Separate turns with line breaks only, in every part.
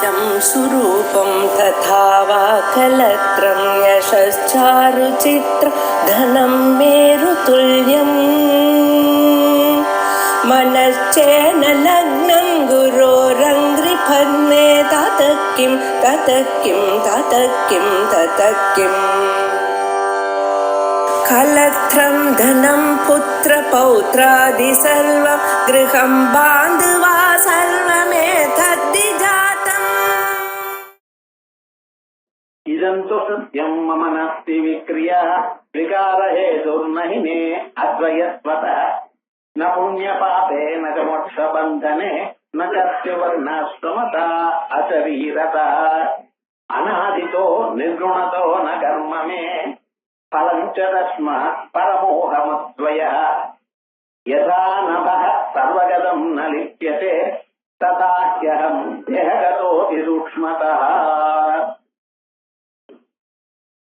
इदं सुरूपं तथा वा कलत्रं यशश्चारुचित्र धनं मेरुतुल्यम् मनश्चेन लग्नं गुरोरङ्घ्रिफन्ने ततः किं कलत्रं धनं पुत्रपौत्रादि सर्वं गृहं बान्धवा सर्वमेतद्धि जातम्
इदं तु सत्यं मम नास्ति विक्रिया विकारहेतुर्नहिने अद्वयत्वतः न पुण्यपापेन च मोक्षबन्धने न चर्वर्णाश्रमता अशरीरता अनादितो निर्गुणतो न कर्म मे फलं च तस्मात् परमोहमद्वयः यथा नभः सर्वगतं न लिप्यते तथा ह्यहं देहगतोऽपि सूक्ष्मतः.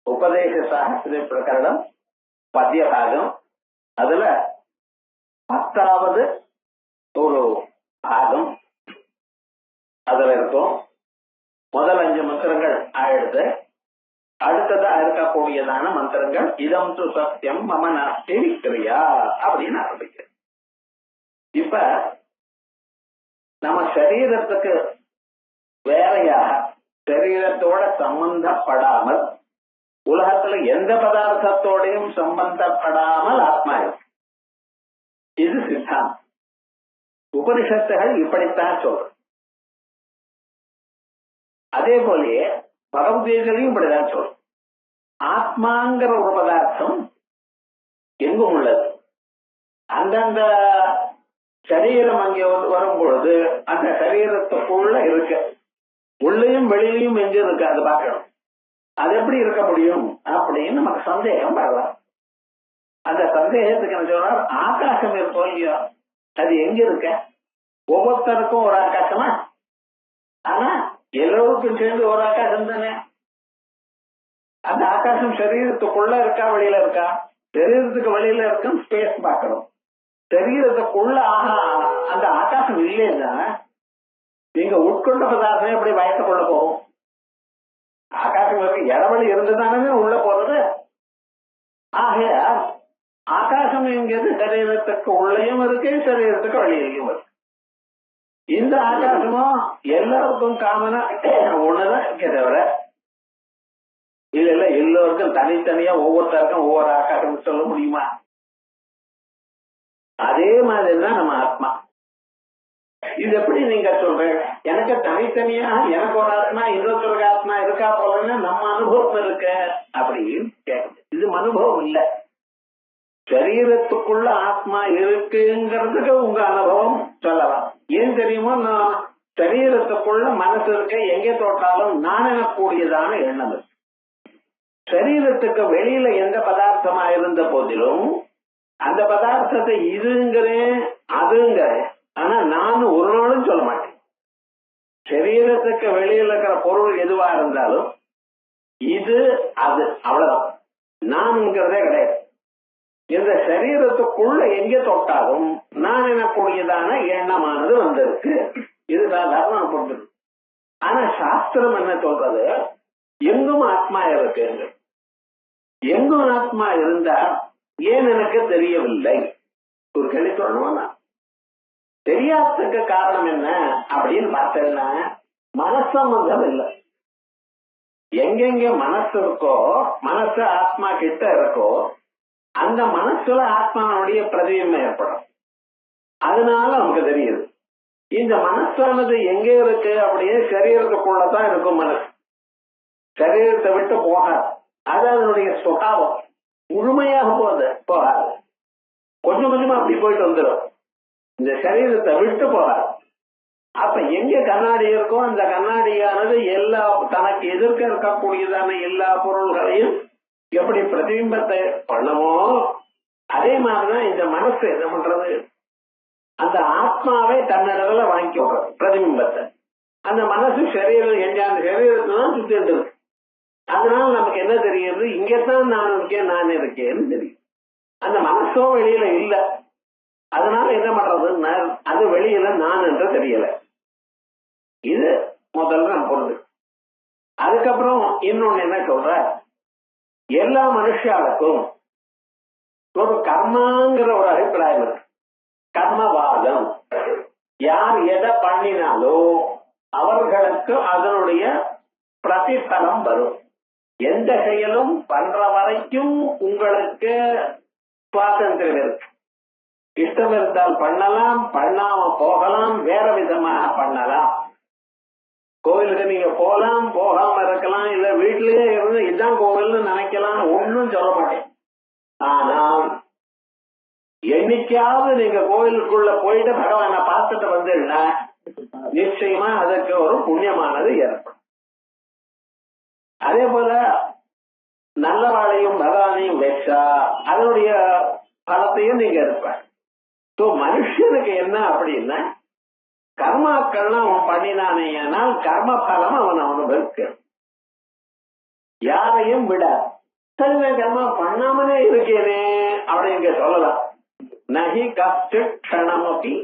उपदेश சாஸ்திர பிரகரணம் பத்திய பாகம். அதுல 10வது ஒரு பாகம் அதுல இருக்கும். முதல் 5 மந்திரங்கள் ஆயிடுது. அடுத்ததா இருக்கக்கூடியதான மந்திரங்கள் இதம் து சத்தியம் மம நாஸ்தி விக்ரியா அப்படின்னு ஆரம்பிக்கிறேன். இப்ப நம்ம சரீரத்துக்கு வேறையாக சரீரத்தோட சம்பந்தப்படாமல் உலகத்துல எந்த பதார்த்தத்தோடையும் சம்பந்தப்படாமல் ஆத்மா இருக்கு. இது சித்தாந்தம். உபனிஷத்துகள் இப்படித்தான் சொல்றது. அதே போலயே பகவத்கீதையிலையும் இப்படிதான் சொல்றது. ஆத்மாங்கிற ஒரு பதார்த்தம் எங்கும் உள்ளது. அந்தந்த சரீரம் அங்கே வரும் பொழுது அந்த சரீரத்துக்குள்ள இருக்கு. உள்ளையும் வெளியிலையும் எங்க இருக்கு அது பார்க்கணும். அது எப்படி இருக்க முடியும் அப்படின்னு நமக்கு சந்தேகம் வரலாம். அந்த சந்தேகத்துக்கு என்ன சொல்றார், ஆகாசம் இருக்கும் இல்லையோ அது எங்க இருக்க? ஒவ்வொருத்தருக்கும் ஒரு ஆகாசமா? ஆனா எல்லோருக்கும் சேர்ந்து ஒரு ஆகாசம் தானே. அந்த ஆகாசம் சரீரத்துக்குள்ள இருக்கா வெளியில இருக்கா? சரீரத்துக்கு வெளியில இருக்கும். ஸ்பேஸ் பார்க்கணும். சரீரத்துக்குள்ள அந்த ஆகாசம் இல்லைன்னா நீங்க உட்கொண்ட பதார்த்தம் எப்படி வயத்துக்குள்ள போகும்? ஆகாசம் இருக்கு, இடவெளி இருந்துதானே உள்ள போறது. ஆகைய ஆகாசம் என்கிறது சரீரத்துக்கு உள்ளேயும் இருக்கு, சரீரத்துக்கு வெளியிலையும் இருக்கு. இந்த ஆகாசமும் எல்லாருக்கும் காமனா ஒண்ணுதான் இருக்கே தவிர இல்ல எல்லோருக்கும் தனித்தனியா ஒவ்வொருத்தருக்கும் ஒவ்வொரு ஆகாசம் சொல்ல முடியுமா? அதே மாதிரிதான் நம்ம ஆத்மா. இது எப்படி நீங்க சொல்றீங்க? எனக்கு தனித்தனியா எனக்கு ஒரு ஆத்மா இன்னொருத்தருக்கு ஆத்மா இருக்கா போலன்னு நம்ம அனுபவம் இருக்க அப்படின்னு கேட்குது. இது அனுபவம் இல்ல. சரீரத்துக்குள்ள ஆத்மா இருக்குங்கிறதுக்கு உங்க அனுபவம் சொல்லலாம். ஏன் தெரியுமோ, நான் சரீரத்துக்குள்ள மனசு இருக்க எங்கே தோட்டாலும் நான் எனக்கூடியதான எண்ணம் இருக்கு. சரீரத்துக்கு வெளியில எந்த பதார்த்தமா இருந்த போதிலும் அந்த பதார்த்தத்தை இதுங்கிறேன் அதுங்கிறேன். ஆனா நான் ஒரு நாளும் சொல்ல மாட்டேன். சரீரத்துக்கு வெளியில இருக்கிற பொருள் எதுவா இருந்தாலும் இது அது அவ்வளவுதான். நான்ங்கிறதே கிடையாது. இந்த சரீரத்துக்குள்ள எங்கே தொட்டாலும் நான் எனக்கூடியதான எண்ணமானது வந்திருக்கு. இது சாதாரண பொருள். ஆனா சாஸ்திரம் என்ன சொல்றது, எங்கும் ஆத்மா இருக்கு. எங்கும் ஆத்மா இருந்தா ஏன் எனக்கு தெரியவில்லை? ஒரு கேள்வி சொல்லணும்னா தெரியாததுக்கு காரணம் என்ன அப்படின்னு பார்த்தேன்னா மனசம்பந்தம் இல்லை. எங்கெங்க மனசு இருக்கோ, மனசு ஆத்மா கிட்ட இருக்கோ, அந்த மனசுல ஆத்மாவுடைய பிரதிபிம்பம் ஏற்படும். அதனால நமக்கு தெரியுது. இந்த மனசானது எங்க இருக்கு அப்படியே சரீரத்துக்குள்ளதான் இருக்கும். மனசு சரீரத்தை விட்டு போகாது. அது அதனுடைய சுபாவம். முழுமையாக போகாது. கொஞ்சம் கொஞ்சமா அப்படி போயிட்டு வந்துடும். இந்த சரீரத்தை விட்டு போகாது. அப்ப எங்க கண்ணாடி இருக்கோ அந்த கண்ணாடியானது எல்லா தனக்கு எதிர்க்க இருக்கக்கூடியதான எல்லா பொருள்களையும் எப்படி பிரதிபிம்பத்தை பண்ணுமோ அதே மாதிரிதான் இந்த மனசு என்ன பண்றது, அந்த ஆத்மாவை தன்னிடத்துல வாங்கி விடுறது பிரதிபிம்பத்தை. அந்த மனசு சரீரம் எங்க அந்த சரீரத்தான் சுத்திட்டு இருக்கு. அதனால நமக்கு என்ன தெரியுது, இங்கத்தான் நான் இருக்கேன் நான் இருக்கேன்னு தெரியும். அந்த மனசோ வெளியில இல்ல. அதனால என்ன பண்றது, அது வெளியில நான் என்று தெரியல. இது முதல்ல நம்ம இன்னொன்னு என்ன சொல்ற, எல்லா மனுஷாளுக்கும் ஒரு கர்மாங்கிற ஒரு அபிப்பிராயம் இருக்கு. கர்மவாதம். யார் எதை பண்ணினாலோ அவர்களுக்கு அதனுடைய பிரதிபலம் வரும். எந்த செயலும் பண்ற வரைக்கும் உங்களுக்கு சுவாதந்திரம் இருக்கு. இஷ்டம் இருந்தால் பண்ணலாம், பண்ணாம போகலாம், வேற விதமாக பண்ணலாம். கோவிலுக்கு நீங்க போலாம், போகாம இருக்கலாம், இல்ல வீட்டிலேயே இருந்து இதுதான் கோவில்னு நினைக்கலாம், ஒன்னும் சொல்ல மாட்டேன். ஆனால் என்னைக்காவது நீங்க கோவிலுக்குள்ள போயிட்டு பகவானை பார்த்துட்டு வந்துன்னா நிச்சயமா அதுக்கு ஒரு புண்ணியமானது ஏற்படும். அதே போல நல்லவாளையும் பகவானையும் வச்சா அதனுடைய பலத்தையும் நீங்க எடுப்பார். மனுஷனுக்கு என்ன அப்படின்னா, கர்மாக்கள்லாம் அவன் பண்ணினானேனால் கர்ம பலம் அவன் அனுபவிக்க. யாரையும் விட சில கர்மா பண்ணாமலே இருக்கேனே அப்படிங்க சொல்லலாம். நகி கஷ்டமப்பி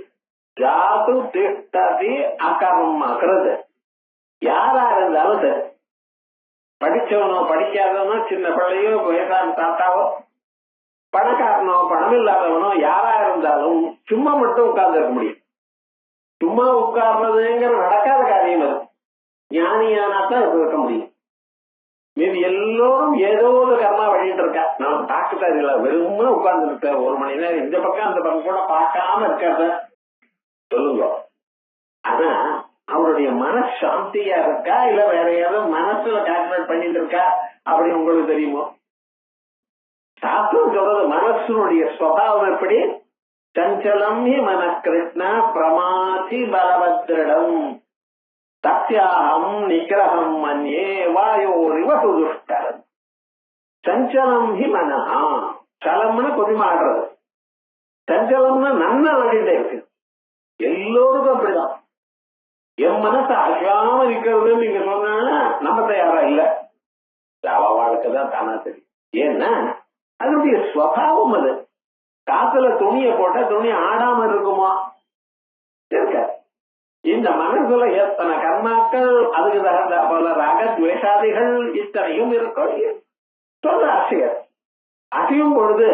ஜாது திஷ்டதி அகர்மக்கிறது. யாரா இருந்தாலும் சரி, படிச்சவனோ படிக்காதவனோ, சின்ன பிள்ளையோ வயசான தாத்தாவோ, பணக்காரனோ பணம் இல்லாதவனோ, யாரா இருந்தாலும் சும்மா மட்டும் உட்கார்ந்து இருக்க முடியும். சும்மா உட்கார்றதுங்கிற நடக்காத காரியம் அது. ஞானியானாத்தான் இருக்க முடியும். மீது எல்லோரும் ஏதோ ஒரு கர்மா வழிட்டு இருக்கா. நான் டாக்டர் இல்ல, வெறும்னு உட்கார்ந்து இருக்க ஒரு மணி நேரம் இந்த பக்கம் அந்த பக்கம் கூட பார்க்காம இருக்காத சொல்லுங்க. ஆனா அவருடைய மனசு சாந்தியா இருக்கா, இல்ல வேற ஏதோ மனசுல கால்குலேட் பண்ணிட்டு இருக்கா அப்படி உங்களுக்கு தெரியுமோ? சாஸ்திரம் சொல்றது மனசுனுடைய சுவாவம் எப்படி? சஞ்சலம் ஹி மன கிருஷ்ண பிரமாதி பலவத்ரிடம் தத்யாஹம் நிகிரகம் மன்யே வாயோரிவ சுதுஷ்கரம். சஞ்சலம் ஹி மனஹா. சலம்னு கொஞ்சம் ஆடுறது, சஞ்சலம்னா நன்னா ஆடிட்டே இருக்கு. எல்லோருக்கும் அப்படிதான். என் மனசு அசாம இருக்கிறது நீங்க சொன்னா நம்ம தயாரா இல்ல. அவ வாழ்க்கைதான் தானா தெரியும். ஏன்னா அதனுடைய ஸ்வபாவம் அது. காத்துல துணிய போட்ட துணி ஆடாம இருக்குமா? இருக்க. இந்த மனசுல எத்தனை கர்மாக்கள், அதுக்கு தகுந்த போல ராகத்வேஷாதிகள் இத்தனையும் இருக்கும். சொல்ற அசையர் அசையும் பொழுது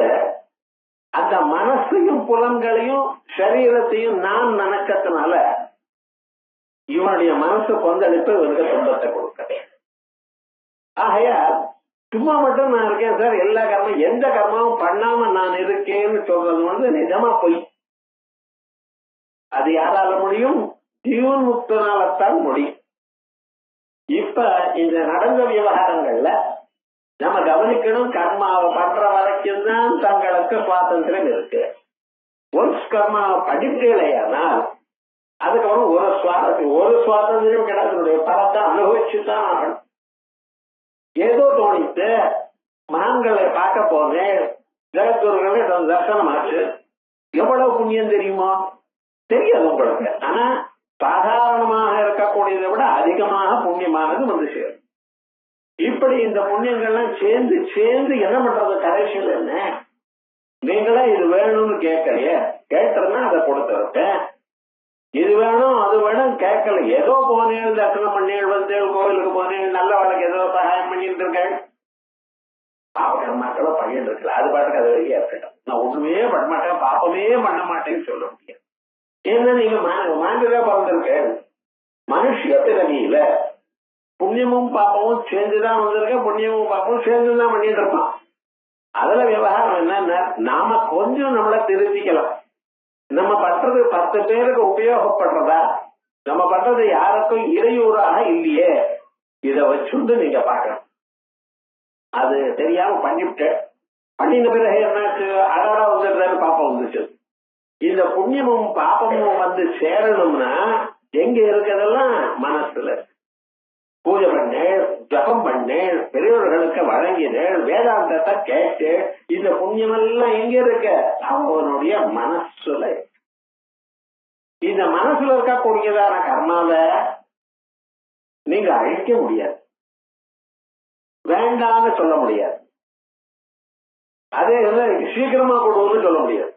அந்த மனசையும் புலன்களையும் சரீரத்தையும் நான் நினைச்சதுனால இவனுடைய மனசு கொந்தளிப்பு இவனுக்கு துன்பத்தை கொடுக்க. ஆகையால் சும்மா மட்டும் நான் இருக்கேன் சார், எல்லா கர்மம் எந்த கர்மாவும் பண்ணாம நான் இருக்கேன்னு சொல்றது நிஜமா போய். அது யாரால முடியும்? ஜீவன் முக்தனால்தான் முடியும். இப்ப இந்த நடந்த விவகாரங்கள்ல நம்ம கவனிக்கணும், கர்மாவை பண்ற வரைக்கும் தான் தங்களுக்கு சுவாதந்திரம் இருக்கு. ஒன்ஸ் கர்மாவை படிக்கலையானால் அதுக்கப்புறம் ஒரு சுவாதந்திரம் கிடையாது. பலத்தை அனுபவிச்சுதான் ஆகணும். ஏதோ தோணித்து மகான்களை பார்க்க போனேன், ஜெகத்குருகளை தரிசனம் ஆச்சு. எவ்வளவு புண்ணியம் தெரியுமா? தெரியாது உங்களுக்கு. ஆனா சாதாரணமாக இருக்கக்கூடியதை விட அதிகமாக புண்ணியமானது வந்து சேரும். இப்படி இந்த புண்ணியங்கள்லாம் சேர்ந்து சேர்ந்து என்ன பண்றது? கடைசியில் என்ன, நீங்களே இது வேணும்னு கேட்கலையே, கேட்டுறதுன்னா அதை கொடுத்துருக்கேன். இது வேணும் அது வேணும் கேட்கல, ஏதோ போனேன் தரிசனம் பண்ணேன், வந்தேன் கோவிலுக்கு போனேன், நல்ல வாழ்க்கை ஏதோ சகாயம் பண்ணிட்டு இருக்கேன். மக்களோ பண்ணிட்டு இருக்கல, அது பாட்டுக்கு அது வெளியே இருக்கட்டும். நான் ஒண்ணுமே பண்ண மாட்டேன், பாப்பமே பண்ண மாட்டேன்னு சொல்ல முடியாது. ஏன்னா நீங்க மாண்டுதான் பிறந்திருக்கேன். மனுஷிய பிறவியில புண்ணியமும் பாப்பமும் சேர்ந்துதான் வந்திருக்க, புண்ணியமும் பாப்பமும் சேர்ந்துதான் பண்ணிட்டு இருப்பான். அதுல விவகாரம் என்னன்னா, நாம கொஞ்சம் நம்மள திருத்திக்கலாம். நம்ம பண்றது 10 பேருக்கு உபயோகப்படுறதா, நம்ம பண்றது யாருக்கும் இடையூறாக இல்லையே, இத வச்சுட்டு நீங்க பாக்கணும். அது தெரியாம பண்ணிவிட்டு பண்ணின பிறகு என்னாச்சு, அழகா வந்துடுறாரு, பாப்பம் வந்துச்சு. இந்த புண்ணியமும் பாப்பமும் வந்து சேரணும்னா எங்க இருக்கிறதெல்லாம் மனசுல. பூஜை பண்ணேன், ஜபம் பண்ணேன், பெரியவர்களுக்கு வழங்கினேன், வேதாந்தத்தை கேட்டு, இந்த புண்ணியம் எல்லாம் எங்க இருக்க? அவனுடைய மனசுல. இந்த மனசுல இருக்கக்கூடியதான கர்மாவை நீங்க அழிக்க முடியாது, வேண்டாம்னு சொல்ல முடியாது, அதே சீக்கிரமா கொடுன்னு சொல்ல முடியாது.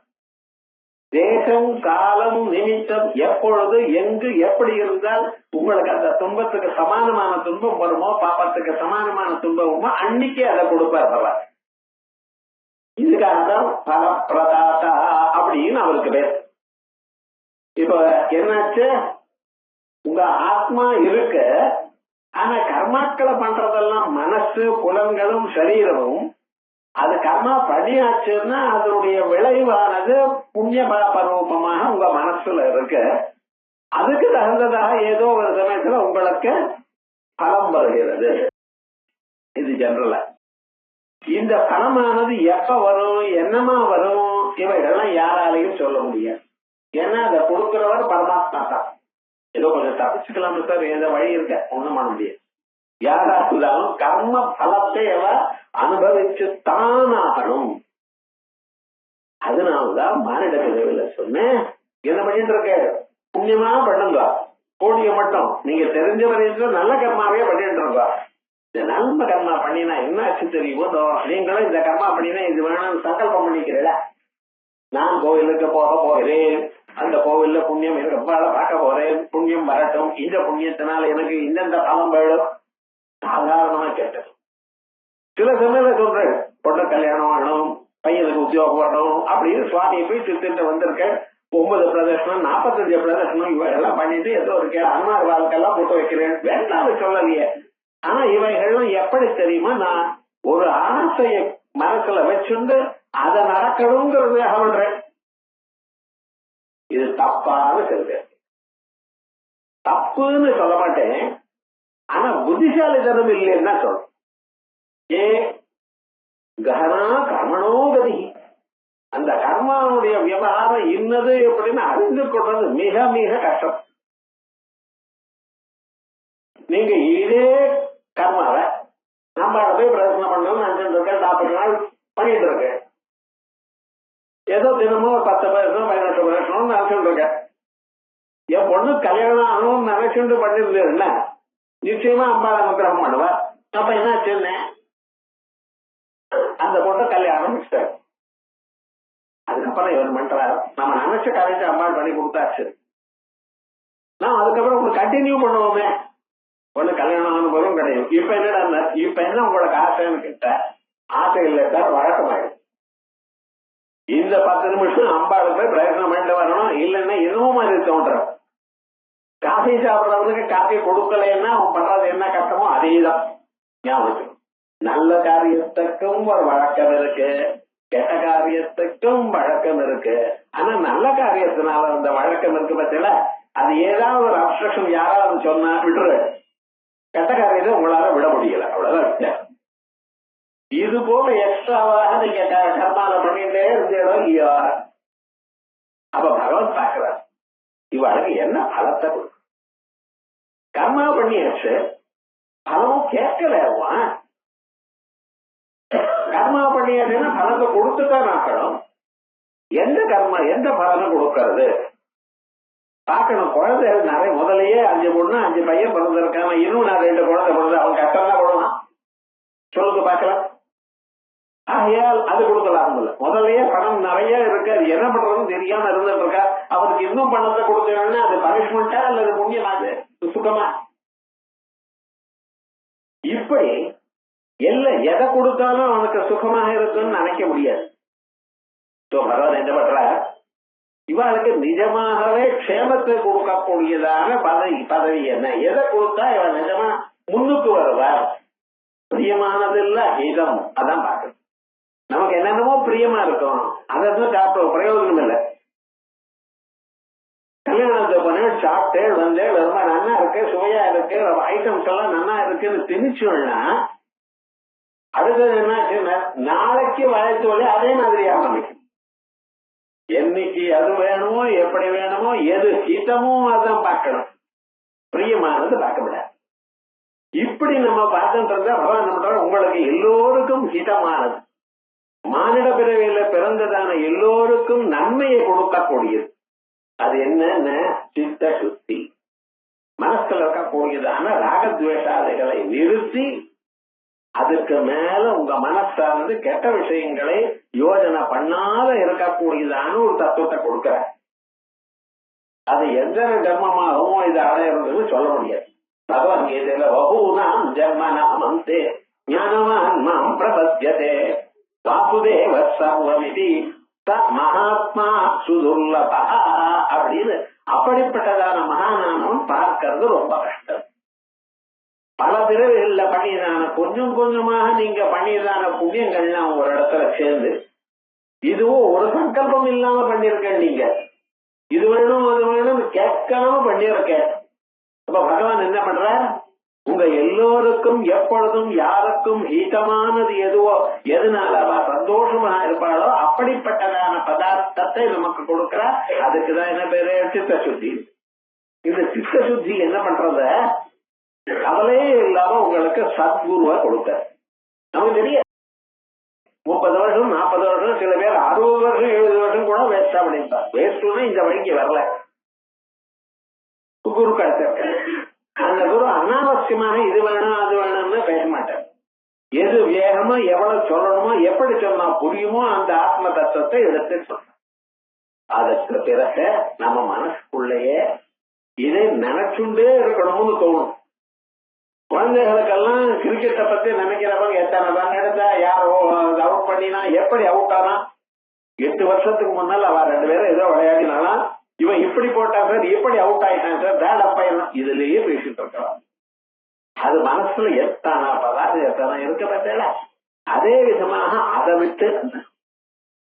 தேசம் காலம் நிமித்தம் எப்பொழுது எங்கு எப்படி இருந்தால் உங்களுக்கு அந்த துன்பத்துக்கு சமானமான துன்பம் வருமோ, பாப்பத்துக்கு சமானமான துன்பமோ அன்னைக்கு அதை கொடுப்பார் பகவான். இதுக்காக தான் பரப்பிரதாதா அப்படின்னு அவருக்கு பேர். இப்ப என்னாச்சு, உங்க ஆத்மா இருக்க, ஆனா கர்மாக்களை பண்றதெல்லாம் மனசு புலன்களும் சரீரமும். அது கர்மா பண்ணியாச்சுன்னா அதனுடைய விளைவானது புண்ணிய பாபரூபமாக உங்க மனசுல இருக்கு. அதுக்கு தகுந்ததாக ஏதோ ஒரு சமயத்துல உங்களுக்கு பலம் வருகிறது. இது ஜெனரலா. இந்த பலமானது எப்ப வரும், என்னமா வரும், இவைகள்லாம் யாராலையும் சொல்ல முடியாது. ஏன்னா அதை கொடுக்கிறவர் பரமாத்மா தான். ஏதோ கொஞ்சம் தப்பிச்சுக்கலாம் சார், ஏதோ வழி இருக்க, ஒண்ணும் பண்ண முடியாது. யாரா இருந்தாலும் கர்ம பலத்தை அவர் அனுபவிச்சுத்தான் ஆகணும். அதனாலதான் மானிட பிறவில சொன்னேன், என்ன பண்ணிட்டு இருக்க, புண்ணியமா பண்ணுங்க, கோடிய மட்டும் நீங்க தெரிஞ்ச வரைக்கும் நல்ல கர்மாவே பண்ணிட்டு இருக்கா. இந்த நல்ல கர்மா பண்ணினா என்ன ஆச்சு தெரியுமோ, நீங்களும் இந்த கர்மா பண்ணினா இது வேணும்னு சங்கல்பம் பண்ணிக்கிறீங்களா. நான் கோவிலுக்கு போக போகிறேன், அந்த கோவில்ல புண்ணியம் ரொம்ப பார்க்க போறேன், புண்ணியம் வரட்டும், இந்த புண்ணியத்தினால எனக்கு இந்தந்த பலம் வேணும். சாதாரணமா கேட்டது. சில சமயம் சொல்றேன், பொண்ணு கல்யாணம் ஆகணும், பையனுக்கு உத்தியோகம் வரணும் அப்படின்னு சுவாமியை போய் திருத்திட்டு வந்திருக்க. 9 பிரதர்ஷனம் 45 பிரதர்ஷனம் இவைகள்லாம் பண்ணிட்டு ஏதோ இருக்கேன், அனுமார் வாழ்க்கெல்லாம் போட்டு வைக்கிறேன், வேண்டாம் சொல்லலையே. ஆனா இவைகள்லாம் எப்படி தெரியுமா, நான் ஒரு ஆசைய மனசுல வச்சுண்டு அதை நடக்கணுங்கிறதுக்காக சொல்றேன். இது தப்பான சொல்ற, தப்புன்னு சொல்ல மாட்டேன், ஆனா புத்திசாலித்தனம் இல்லைன்னா சொல்றேன். ஏ ககனா கர்மணோகதி, அந்த கர்மாவுடைய விவகாரம் இன்னது எப்படின்னு அறிந்து கொள்றது மிக மிக கஷ்டம். நீங்க இதே கர்மாவ நம்ம போய் பிரச்சனை பண்ணணும் நினைச்சிட்டு இருக்கேன், 40 நாள் பண்ணிட்டு இருக்கேன், ஏதோ தினமும் 10 வருஷம் 18 வருஷம் நினைச்சுட்டு இருக்கேன். என் பொண்ணு கல்யாணம் ஆகணும்னு நினைச்சுட்டு பண்ணிருந்தேன்னா நிச்சயமா அம்பாள் அனுகிரகம் பண்ணுவார். அப்ப என்ன சொன்னேன், அந்த பொண்ணு கல்யாணம் மிஸ்டர். அதுக்கப்புறம் இவர் பண்றாரு, நம்ம நினைச்ச காரியத்தை அம்பாள் பண்ணி கொடுத்தாச்சு, நான் அதுக்கப்புறம் உங்களுக்கு கண்டினியூ பண்ணுவோமே. பொண்ணு கல்யாணம் அனுபவம் கிடையாது. இப்ப என்னடா, இப்ப என்ன உங்களுக்கு ஆசைன்னு கேட்ட, ஆசை இல்லை சார், வழக்கமாயிடும். இந்த 10 நிமிஷம் அம்பாளுக்கு போய் பிரயோஜனம் பண்ணிட்டு வரணும், இல்லைன்னா இன்னமும் மாதிரி தோன்ற. காஃபி சாப்பிடறதுக்கு காஃபி கொடுக்கலன்னா அவன் பண்றது என்ன கஷ்டமோ அதேதான் ஞாபகம். நல்ல காரியத்துக்கும் ஒரு வழக்கம் இருக்கு, கெட்ட காரியத்துக்கும் வழக்கம் இருக்கு. ஆனா நல்ல காரியத்தினால அந்த வழக்கம் இருக்கு பத்தில, அது ஏதாவது ஒரு அப்ஸ்ட்ரக்ஷன் யாராவது சொன்னா விட்டுரு, கெட்ட காரியத்தை உங்களால விட முடியல, அவ்வளவுதான் வித்தியாசம். இது போல எக்ஸ்ட்ராவாக நீங்க கர்மால பண்ணிட்டே இருந்தேடோ இல்லையோ, அப்ப பகவான் பாக்குறார் இவளுக்கு என்ன பலத்தை கொடுக்கும். கர்மா பண்ணியாச்சு, பலமும் கேட்கல. கர்மா பண்ணியாச்சுன்னா பலத்தை கொடுத்துதான் ஆக்கணும். எந்த கர்மா எந்த பலனை கொடுக்கறது பாக்கணும். குழந்தை நிறைய முதலையே 5 பொண்ணு 5 பையன் பிறந்திருக்காம இன்னும் நான் 2 குழந்தை பிறந்து அவன் கஷ்டம் தான் போடுவான், சொல்லுங்க பாக்கலாம். ஆகையால் அது கொடுக்கலாம். முதல்லயே பணம் நிறைய இருக்கு, அது என்ன பண்றதுன்னு தெரியாம இருந்துட்டு இருக்கா, அவருக்கு இன்னும் பணத்தை கொடுத்தா அது பனிஷ்மெண்டா அல்லது புண்ணியமாது சுகமா? இப்படி எல்லாம் எதை கொடுத்தாலும் அவனுக்கு சுகமாக இருக்குன்னு நினைக்க முடியாது. பகவான் என்ன பண்ற, இவளுக்கு நிஜமாகவே க்ஷேமத்தை கொடுக்கக்கூடியதான பதவி என்ன, எதை கொடுத்தா இவன் நிஜமா முன்னுக்கு வருவார், பிரியமானது இல்ல ஹிதம், அதான் பாக்குறது. நமக்கு என்னென்னமோ பிரியமா இருக்கும், அதான் சாப்பிட பிரயோஜனம் இல்லை. கல்யாணத்தை பண்ண சாப்பிட்டே வந்து ரொம்ப நன்னா இருக்கு, சுவையா இருக்கு, ஐட்டம்ஸ் எல்லாம் நன்னா இருக்குன்னு திணிச்சோம்னா அடுத்தது என்ன, நாளைக்கு வயசு வழி அதே மாதிரி ஆரம்பிக்கும். என்னைக்கு அது வேணுமோ எப்படி வேணுமோ எது ஹிதமோ அதான் பார்க்கணும், பிரியமானது பார்க்க முடியாது. இப்படி நம்ம பார்த்துட்டு பகவான் நம்ம உங்களுக்கு எல்லோருக்கும் ஹிதமானது, மானிட பிறவியில பிறந்ததான எல்லோருக்கும் நன்மையை கொடுக்கக்கூடியது. அது என்னன்னு சித்த சுத்தி, மனசுல இருக்கக்கூடியதான ராகத்வேஷாதைகளை நிறுத்தி அதுக்கு மேல உங்க மனசானது கெட்ட விஷயங்களை யோஜனை பண்ணாத இருக்கக்கூடியதான ஒரு தத்துவத்தை கொடுக்கிற. அது எந்த ஜன்மமாகவும் இது அடையிறதுன்னு சொல்ல முடியாது. பகவத்கீதையில பகூனாம் ஜன்மநாமந்தே ஞானவான் மாம் பிரபத்யதே வாசுதேவ சர்வமிதி மகாத்மா சுதுர்லபா அப்படின்னு அப்படிப்பட்டதான மகானானவன் பார்க்கறது ரொம்ப கஷ்டம். பல பிறவிகள்ல பண்ணியதான கொஞ்சம் கொஞ்சமாக நீங்க பண்ணியதான புண்ணியங்கள்லாம் ஒரு இடத்துல சேர்ந்து இதுவும் ஒரு சங்கல்பம் இல்லாம பண்ணிருக்க. நீங்க இது வேணும் அது வேணும் கேட்காம பண்ணிருக்க. அப்ப பகவான் என்ன பண்ற, உங்க எல்லோருக்கும் எப்பொழுதும் யாருக்கும் ஹீதமானது எதுவோ எதனால சந்தோஷமா இருப்பாளோ அப்படிப்பட்டதான பதார்த்தத்தை நமக்கு கொடுக்கிற. அதுக்குதான் என்ன பேரு, சித்த சுத்தி. இந்த சித்த சுத்தி என்ன பண்றத கவலையே இல்லாம உங்களுக்கு சத்குருவா கொடுக்க. நமக்கு தெரியும் 30 வருஷம் 40 வருஷம் சில பேர் 60 வருஷம் 70 வருஷம் கூட வேஸ்டா பண்ணிருப்பார். வேஸ்ட்னா இந்த வழிக்கு வரல, குரு கிடைச்சிருக்க. அந்த குரு அனாவசியமாக இது வேணும் அது வேணும்னு பேச மாட்டார். எது வேகமா எவ்வளவு சொல்லணுமோ எப்படி சொன்னா புரியுமோ அந்த ஆத்ம தத்துவத்தை எடுத்து சொல்ற. அதற்கு பிறகு நம்ம மனசுக்குள்ளேயே இதை நினைச்சுண்டே இருக்கணும்னு தோணும். குழந்தைகளுக்கெல்லாம் கிரிக்கெட்டை பத்தி நினைக்கிறவங்க எத்தனை ரன் எடுத்தா யாரோ அவுட் பண்ணினா எப்படி அவுட் ஆனா 8 வருஷத்துக்கு முன்னால் அவ 2 பேரும் ஏதோ விளையாடினாலும் இவன் இப்படி போட்டா சார் இப்படி அவுட் ஆயிட்டான் சார் பேட் அம்பையர் இதுலயே பேசிட்டு இருக்கலாம். அது மனசுல எத்தானா பதாது எத்தானா இருக்க பார்த்தல. அதே விதமாக அதை விட்டு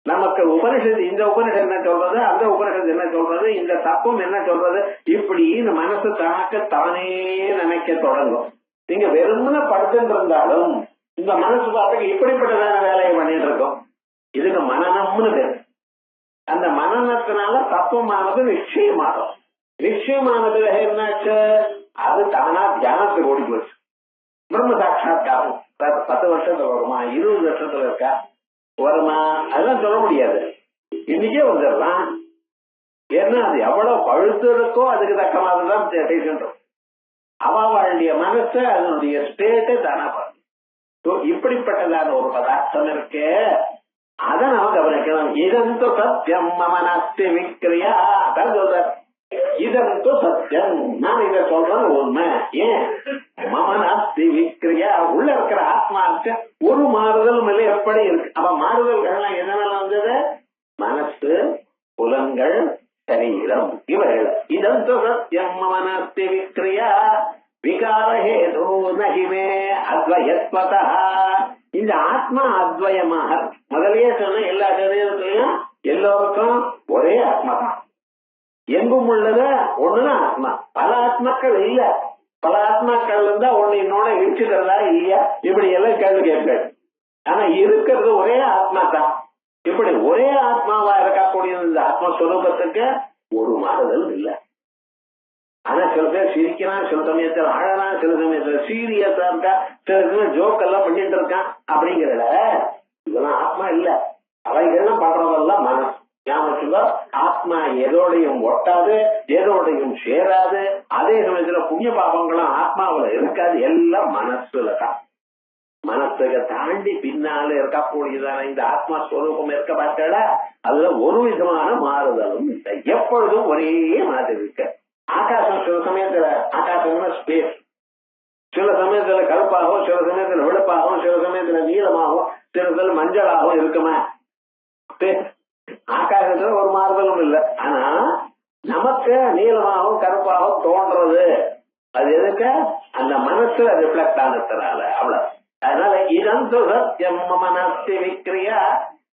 நமக்கு உபனிஷத்து இந்த உபனிஷத்து என்ன சொல்றது, அந்த உபனிஷத்து என்ன சொல்றது, இந்த தப்பும் என்ன சொல்றது, இப்படி இந்த மனசு தனக்கு தானே நினைக்க தொடங்கும். நீங்க வெறுமன படுத்துட்டு இருந்தாலும் இந்த மனசு பார்த்து இப்படிப்பட்டதான வேலையை பண்ணிட்டு இருக்கோம். இதுக்கு மனநம்னு பேரு. அந்த மனநத்தினால தத்துவமானது நிச்சயமாகும். நிச்சயமானது என்னாச்சு, அது தானா தியானத்துக்கு ஓடி போச்சு. பிரம்ம சாட்சாத்காரம் 10 வருஷத்துல வருமா, 20 வருஷத்துல இருக்கா வருமா, அதெல்லாம் சொல்ல முடியாது. இன்னைக்கே வந்துடலாம். ஏன்னா அது எவ்வளவு பழுத்து இருக்கோ அதுக்கு தக்க மாதிரிதான் பேசுன்றோம். அவளுடைய மனச அதனுடைய ஸ்டேட்டை தானா பார்க்கும். இப்படிப்பட்டதான ஒரு பதார்த்தம் இருக்கு, அதை நம்ம கவனிக்கணும். இதந்து சத்தியம் மமனாஸ்தி விக்ரியா, அதான் சொல்ற. இதந்து சத்தியம், நான் இதை சொல்றது உண்மை. ஏன் மமனாஸ்தி விக்ரியா, உள்ள இருக்கிற ஆத்மாவுக்கு ஒரு மாறுதலும் இல்லை. எப்படி இருக்கு அப்ப மாறுதல்கள்லாம் எதனால வந்தது, மனசு புலன்கள் சரீரம் இவைகள். இதந்து சத்தியம் மமனாஸ்தி விக்ரியா விகாரஹேதோ நஹிமே அத்வயத்வதா. இந்த ஆத்மா அத்வயமாக முதலே சொன்ன எல்லா சரீரத்திலையும் எல்லோருக்கும் ஒரே ஆத்மா தான். எங்கும் உள்ளது ஒண்ணுதான் ஆத்மா. பல ஆத்மாக்கள் இல்ல. பல ஆத்மாக்கள் இருந்தா ஒண்ணு இன்னொன்னு இடிச்சுக்கிறதா இல்லையா, இப்படி எல்லாம் கேள்வி கேட்கள். ஆனா இருக்கிறது ஒரே ஆத்மா தான். இப்படி ஒரே ஆத்மாவா இருக்கக்கூடிய இந்த ஆத்மஸ்வரூபத்துக்கு ஒரு மாறுதல் இல்லை. ஆனா சில பேர் சிரிக்கிறான், சில சமயத்துல அழறான், சில சமயத்துல சீரியஸா இருக்கா, சில சமயம் ஜோக் எல்லாம் பண்ணிட்டு இருக்கான். அப்படிங்கிறத இதெல்லாம் ஆத்மா இல்ல. அவைகள்லாம் பண்றதெல்லாம் மனசு. ஞாபகம், ஆத்மா எதோடையும் ஒட்டாது, எதோடையும் சேராது. அதே சமயத்துல புண்ணிய பாபங்களும் ஆத்மாவில இருக்காது, எல்லாம் மனசுல தான். மனசுக்கு தாண்டி பின்னால இருக்கக்கூடியதான இந்த ஆத்மா ஸ்வரூபம் இருக்க பார்க்கல, அதுல ஒரு விதமான மாறுதலும் இல்லை. எப்பொழுதும் ஒரே மாதிரி இருக்கு. ஆகாசம் சில சமயத்துல ஆகாசம்னா ஸ்பேஸ், சில சமயத்துல கருப்பாகவும், சில சமயத்துல வெளுப்பாகவும், சில சமயத்துல நீளமாகவும், சில சமயத்துல மஞ்சளாகவும் இருக்குமா. ஆகாசத்துல ஒரு மாறுதலும் இல்லை. ஆனா நமக்கு நீளமாகவும் கருப்பாகவும் தோன்றது அது எதுக்கு, அந்த மனசுல ரிஃப்ளெக்ட் ஆனதுனால. அவ்வளவு. அதனால இதந்து சத்தியம் மமனாஸ்தி விக்ரியா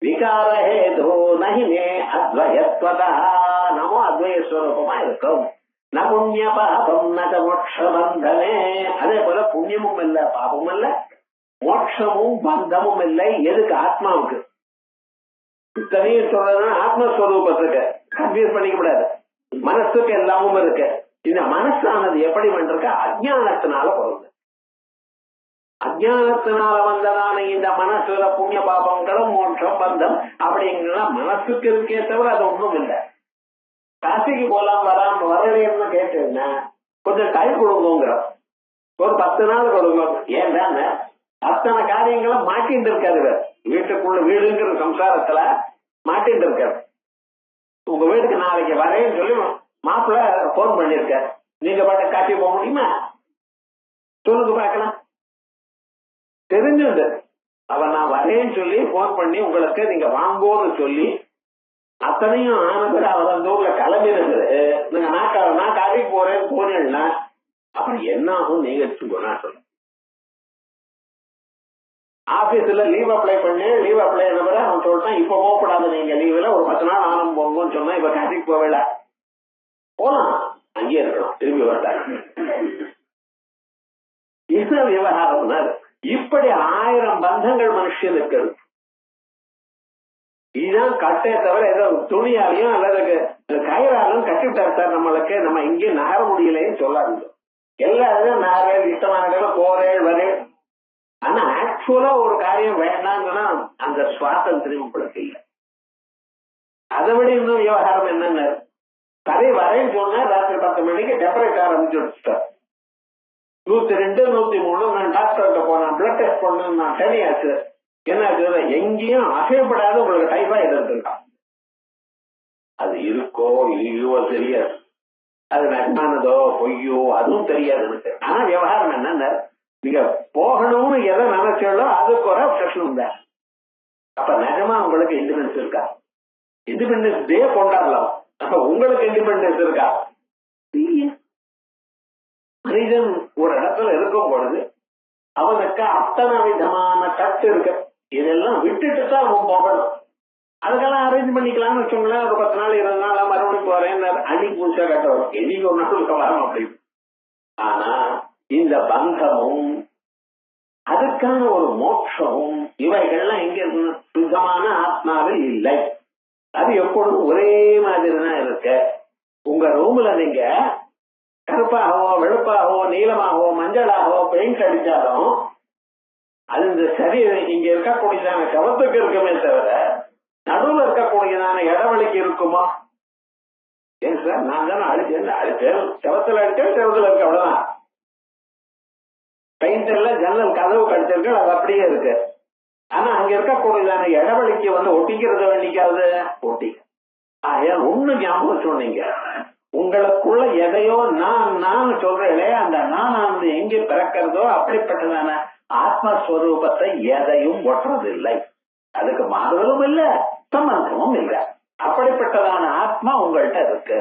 விகாரஹேதோ நஹிமே அத்வயத்வதா. நமோ அத்வயஸ்வரூபமா இருக்கும். ந புண்ணிய பாபம் ந மோட்ச பந்தமே. அதே போல புண்ணியமும் இல்ல, பாபமும் இல்ல, மோட்சமும் பந்தமும் இல்லை. எதுக்கு, ஆத்மாவுக்கு. இத்தனையும் சொல்றதுன்னா ஆத்மஸ்வரூபத்துக்கு கன்ஃபியூஸ் பண்ணிக்க கூடாது. மனசுக்கு எல்லாமும் இருக்கு. இந்த மனசானது எப்படி பண்றக்க, அஜ்ஞானத்தினால பிறகு. அஜ்ஞானத்தினால வந்ததான இந்த மனசுல புண்ணிய பாபங்களும் மோட்சம் பந்தம் அப்படிங்கிற மனசுக்கு இருக்கே தவிர அது ஒண்ணும் இல்லை. காசிக்கு போலாம் வரலைன்னு கேட்டேன்னா கொஞ்சம் டைம் கொடுங்கோங்கிற, ஒரு 10 நாள் கொடுங்க. ஏன்னா அத்தனை காரியங்களும் மாட்டின்னு இருக்காது. வீட்டுக்குள்ள வீடுங்கிற சம்சாரத்துல மாட்டின்னு இருக்காது. உங்க வீட்டுக்கு நாளைக்கு வரேன்னு சொல்லி மாப்பிள்ள போன் பண்ணிருக்க, நீங்க பாட்ட காட்டி போக முடியுமா? சொல்லுங்க பாக்கலாம். தெரிஞ்சுண்டு அவன் நான் வரேன்னு சொல்லி போன் பண்ணி உங்களுக்கு நீங்க வாங்கோன்னு சொல்லி அத்தனையும் ஆனது அவர் அந்த ஊர்ல கிளம்பினது. நான் காட்டிக்கு போறேன்னு போனேன்னா அப்புறம் என்ன ஆகும் நீங்க சொன்னா சொல்ல. ஆபீஸ்ல லீவ் அப்ளை பண்ணி லீவ் அப்ளை நம்பர் அவன் சொல்லிட்டான், இப்ப போகக்கூடாது நீங்க லீவ்ல ஒரு 10 நாள் ஆனம் போங்கன்னு சொன்னா இப்ப காட்டிக்கு போவேல போலாம், அங்கேயே இருக்கணும், திரும்பி வந்தாங்க. இது விவகாரம். இப்படி 1000 பந்தங்கள் மனுஷனுக்கு. இதுதான் கட்டே தவிர ஏதோ துணியாலையும் அல்லது கயிறாலும் கட்டிவிட்டார் சார் நம்மளுக்கு, நம்ம இங்கே நகர முடியலைன்னு சொல்லாது. எல்லாரும் நகரேள் இஷ்டமான போரேள் வரேள். ஆனா ஆக்சுவலா ஒரு காரியம் வேண்டாம்னா அந்த சுவாதந்திரம் உங்களுக்கு இல்லை. அதை விட இன்னும் விவகாரம் என்னன்னு, சரி வரேன்னு சொன்னா ராத்திரி 10 மணிக்கு டெம்பரேச்சர் ஆரம்பிச்சு வச்சுட்டார். 102 103 நான் டாக்டர்கிட்ட போனேன், பிளட் டெஸ்ட் பண்ணு, நான் சரியாச்சு. என்ன எங்கேயும் அசையப்படாத உங்களுக்கு டைஃபாய்டு இருந்திருக்கான். அது இருக்கோ இல்லையோ தெரியாது, அது நன்மானதோ பொய்யோ அதுவும் தெரியாது எனக்கு. ஆனா விவகாரம் என்னன்னு, நீங்க போகணும்னு எதை நினைச்சாலோ அதுக்கு ஒரு பிரச்சனை தான். அப்ப நிஜமா உங்களுக்கு இண்டிபெண்டன்ஸ் இருக்கா? இண்டிபெண்டன்ஸ் டே கொண்டாடலாம், அப்ப உங்களுக்கு இண்டிபெண்டன்ஸ் இருக்கா? மனிதன் ஒரு இடத்துல இருக்கும் பொழுது அவனுக்கு அத்தனை விதமான கட்டு இருக்கு. இதெல்லாம் விட்டுட்டு தான் அவன் போகணும். அதுக்கெல்லாம் அரேஞ்ச் பண்ணிக்கலாம்னு வச்சோங்களேன். ஒரு 10 நாள் 20 நாள் மறுபடியும் போறேன், அன்னைக்கு புதுசா கட்ட வரும், என்னைக்கு ஒரு நாள் வரும் அப்படின்னு. ஆனா இந்த பந்தமும் அதுக்கான ஒரு மோட்சமும் இவைகள்லாம் எங்க இருக்கு? சுத்தமான ஆத்மாவில் இல்லை. அது எப்பொழுதும் ஒரே மாதிரி தான் இருக்கு. உங்க ரூம்ல நீங்க கருப்பாகவோ வெளுப்பாகவோ நீளமாகவோ மஞ்சளாகவோ பெயிண்ட் அடிச்சாலும் அது இந்த சரி இங்க இருக்கக்கூடியதான சவத்துக்கு இருக்குமே தவிர நடுவில் இருக்கக்கூடியதான இடவெளிக்கு இருக்குமா? ஏன் சார் நான் தானே அடிச்சேன், செவத்துல அடிச்சேன், செவத்துல இருக்கு, அவ்வளவுதான். பெயிண்ட் எல்லாம் ஜன்னல் கதவு கடிச்சிருக்கு, அது அப்படியே இருக்கு. ஆனா அங்க இருக்கக்கூடியதான இடவெளிக்கு ஒட்டிக்கிறது வேண்டிக்காது ஒட்டி. ஒண்ணு ஞாபகம் சொன்னீங்க, உங்களுக்குள்ள எதையோ நான் சொல்றேனே அந்த நான் எங்கே பிறக்கிறதோ அப்படிப்பட்டதான ஆத்மஸ்வரூபத்தை எதையும் ஒட்டுறதில்லை. அதுக்கு மாறுதலும் இல்லை, சம்பந்தமும் இல்லை. அப்படிப்பட்டதான ஆத்மா உங்கள்கிட்ட இருக்கு.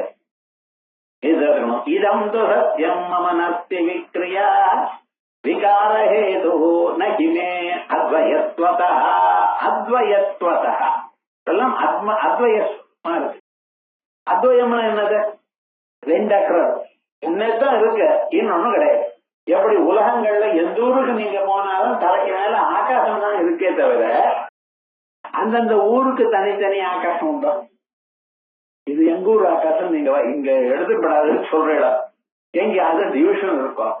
இதம் சத்தியம் மம நஸ்தி விக்ரியா விகாரஹேது நகிமே அத்வயத்வதா. அத்வயத்வதா எல்லாம் அத்வயமா இருக்கு. அத்வயம்னா என்னது? 2 அக்கறம் ஒன்னேதான் இருக்கு, இன்னொன்னு கிடையாது. எப்படி உலகங்கள்ல எந்த ஊருக்கு நீங்க போனாலும் தலைக்கு மேல ஆகாசம் தான் இருக்கே தவிர அந்தந்த ஊருக்கு தனித்தனி ஆகாசம் உண்டோ? இது எங்க ஊர் ஆகாசம் நீங்க இங்க எடுத்துப்படாதுன்னு சொல்ற இடம் எங்கேயாவது டிவிஷன் இருக்கும்.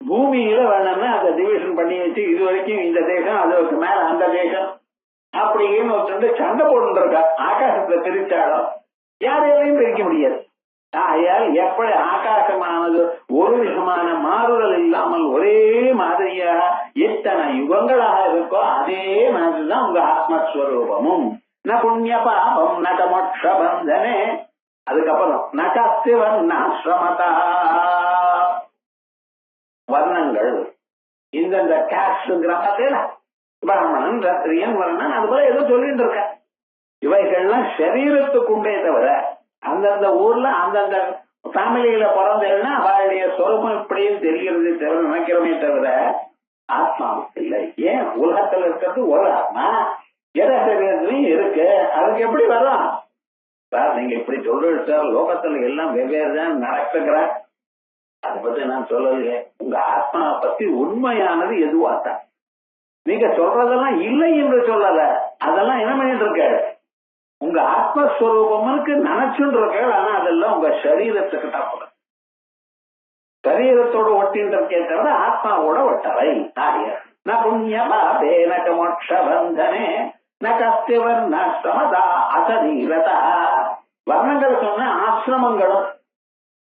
பூமியில வேணும்னா அதை டிவிஷன் பண்ணி வச்சு இது வரைக்கும் இந்த தேசம், அதுக்கு மேல அந்த தேசம் அப்படின்னு ஒருத்தண்டு சண்டை போட்டுருக்கா. ஆகாசத்தை பிரிச்சாலும் யாரையும் பிரிக்க முடியாது. ஆகையால் எப்படி ஆகாசமானது ஒரு விதமான மாறுதல் இல்லாமல் ஒரே மாதிரியாக எத்தனை யுகங்களாக இருக்கோ அதே மாதிரிதான் உங்க ஆத்மஸ்வரூபமும். ந புண்ணிய பாபம் நட மோட்ச பந்தனே. அதுக்கப்புறம் நகஸ்தி வர்ணாசிரமதா. வர்ணங்கள் இந்தந்த கேஸ்ட்ங்கிற பிராமணன் ரத்திரியன் வர்ணன் அது போல ஏதோ சொல்லிட்டு இருக்க. இவைகள்லாம் சரீரத்துக்குண்டே தவிர அந்தந்த ஊர்ல அந்தந்த ஃபேமிலியில பிறந்தேன்னா அவளுடைய சொரூபம் இப்படியும் தெரிகிறது தவிர நினைக்கிறோமே தவிர ஆத்மாவுக்கு இல்லை. ஏன் உலகத்துல இருக்கிறது ஒரு ஆத்மா எத சரீரத்திலையும் இருக்கு, அதுக்கு எப்படி வரும் சார்? நீங்க இப்படி சொல்றது சார், லோகத்துல எல்லாம் வெவ்வேறு தான் நடக்குங்கிற அதை பத்தி நான் சொல்லலையே. உங்க ஆத்மாவை பத்தி உண்மையானது எதுவாத்தான் நீங்க சொல்றதெல்லாம் இல்லை என்று சொல்லல. அதெல்லாம் என்ன பண்ணிட்டு இருக்க? உங்க ஆத்மஸ்வரூபமுக்கு நினைச்சுட்டு இருக்க. ஆனா அதெல்லாம் உங்க சரீரத்துக்கு தான் சரீரத்தோட ஒட்டின்னு இருக்கே தவிர ஆத்மாவோட ஒட்டவை. ந புண்ணிய பாபே நக மோட்ச பந்தனே ந கஸ்தி வர்ணாசிரமதா அசரீரதா. வர்ணங்கள் சொன்ன ஆசிரமங்களும்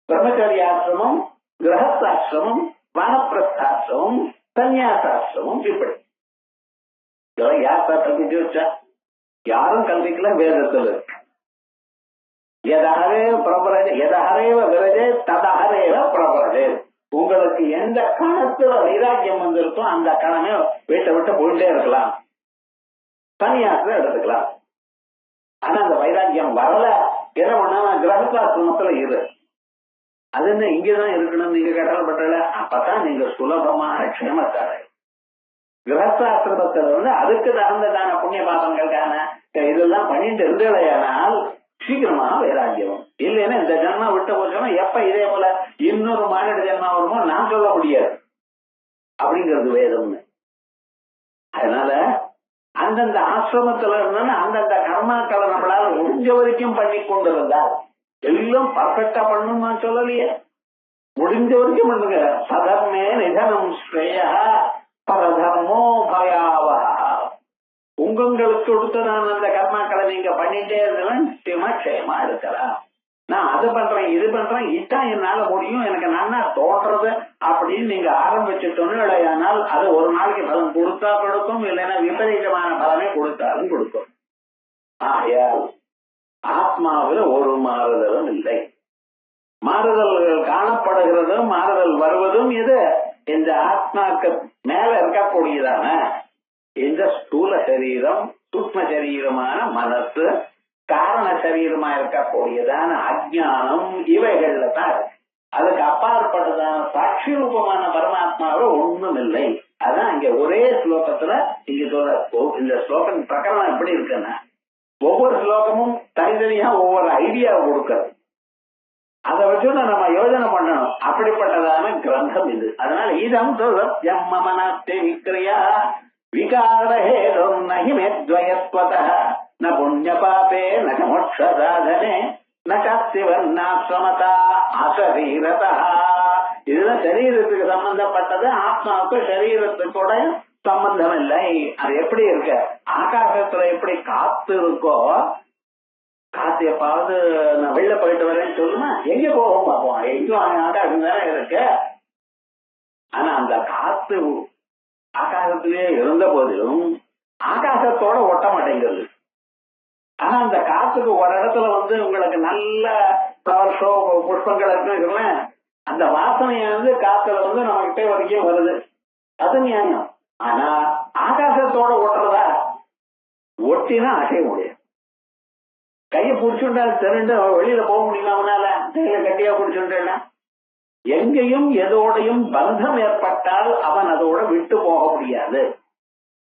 பிரம்மச்சரிய ஆசிரமம், கிரகஸ்தாசிரமம், வானப்பிரஸ்தாசிரமம், சன்னியாசாசிரமம் இப்படி. இதெல்லாம் யார் கல்விக்கு வச்சா? யாரும் கல்விக்கல, வேதத்தில் இருக்கு. எதஹரேவ பிரபரஜே, எதஹரேவ விரஜே ததஹரேவ பிரபரஜே. உங்களுக்கு எந்த கணத்துல வைராக்கியம் வந்திருக்கோ அந்த கணமே வீட்டை விட்டு போயிட்டே இருக்கலாம், சன்னியாசத்தை எடுத்துக்கலாம். ஆனா அந்த வைராக்கியம் வரல, என்ன பண்ணா கிரகஸ்தாசிரமத்துல இரு. அது என்ன இங்கதான் இருக்கணும் நீங்க கட்டளப்பட்டல, அப்பதான் நீங்க சுலபமான க்ஷேமத்தார. கிரகஸ்தாசிரமத்துல அதுக்கு தகுந்ததான புண்ணிய பாபங்களுக்கான இதெல்லாம் பண்ணிட்டு இருந்தேனால் சீக்கிரமா வைராக்கியம். இல்லைன்னா இந்த ஜென்மா விட்ட போச்சோம்னா எப்ப இதே போல இன்னொரு மானிட ஜென்மா வருமோ நான் சொல்ல முடியாது அப்படிங்கிறது வேதம்னு. அதனால அந்தந்த ஆசிரமத்துல இருந்தாலும் அந்தந்த கர்மாக்களை நம்மளால முடிஞ்ச வரைக்கும் பண்ணி கொண்டிருந்தால், எல்லாம் பர்ஃபெக்டா பண்ணணும் நான் சொல்லலையே, முடிஞ்ச வரைக்கும் பண்ணுங்க. சதர்மே நிதனம் ஸ்ரேயா பரதர்மோ பயாவா. உங்களுக்கு கொடுத்ததான அந்த கர்மாக்களை நீங்க பண்ணிட்டே இருந்தாலும் நிச்சயமா க்ஷேமா இருக்கலாம். நான் அது பண்றேன் இது பண்றேன் இதான் என்னால முடியும் எனக்கு நன்னா தோன்றது அப்படின்னு நீங்க ஆரம்பிச்சுட்டோன்னு இல்லையானால் அது ஒரு நாளைக்கு பலன் கொடுத்தா கொடுக்கும், இல்லைன்னா விபரீதமான பலனை கொடுத்தாலும் கொடுக்கும். ஆகையால் ஆத்மாவில் ஒரு மாறுதலும் இல்லை. மாறுதல்கள் காணப்படுகிறதும் மாறுதல் வருவதும் இது இந்த ஆத்மாக்கு மேல இருக்கக்கூடியதான இந்த ஸ்தூல சரீரம், சூக்ம சரீரமான மனசு, காரண சரீரமா இருக்கக்கூடியதான அஜ்ஞானம், இவைகள்ல தான். அதுக்கு அப்பாற்பட்டதான சாட்சி ரூபமான பரமாத்மாவை ஒண்ணும் இல்லை. அதான் இங்க ஒரே ஸ்லோகத்துல இங்க சொல்ற. இந்த ஸ்லோகம் பிரகரணம் எப்படி இருக்குன்னா, ஒவ்வொரு ஸ்லோகமும் தனித்தனியா ஒவ்வொரு ஐடியாவை கொடுக்கிறது. அதை வச்சு நம்ம யோஜனை பண்ணணும். அப்படிப்பட்டதான கிரந்தம் இது. அதனால இதம் மனத்தே விக்ரியா விகாரஹேதம் நஹிமேத்வயத்வதः ந புண்ணிய பாபே ந மோட்ச சாதனே ந கஸ்திவர்ணாஸ்ரமதா அசரீரதः. இதுதான் சரீரத்துக்கு சம்பந்தப்பட்டது, ஆத்மாவுக்கு சரீரத்துக்கூட சம்பந்தம் இல்லை. அது எப்படி இருக்கு? ஆகாசத்துல எப்படி காத்து இருக்கோ, காத்து எப்பாவது நான் வெளில போயிட்டு வரேன்னு சொல்லுமா எங்க போகும் பார்ப்போம், எங்கும் ஆகாசம் தானே இருக்கு. ஆனா அந்த காத்து ஆகாசத்திலேயே இருந்த போதிலும் ஆகாசத்தோட ஒட்ட மாட்டேங்கிறது. ஆனா அந்த காத்துக்கு ஒரு இடத்துல உங்களுக்கு நல்ல ஃபிளவர் ஷோ புஷ்பங்கள் இருக்குன்னு அந்த வாசனையானது காத்துல நம்ம கிட்டே வரைக்கும் வருது, அது நியாயம். ஆனா ஆகாசத்தோட ஒட்டுறதா? ஒட்டினா அசைய முடியாது. கையை பிடிச்சுட்டா திரண்டு வெளியில போக முடியல, அவனால கையில கட்டியா பிடிச்சுட்டா. எங்கேயும் எதோடையும் பந்தம் ஏற்பட்டால் அவன் அதோட விட்டு போக முடியாது.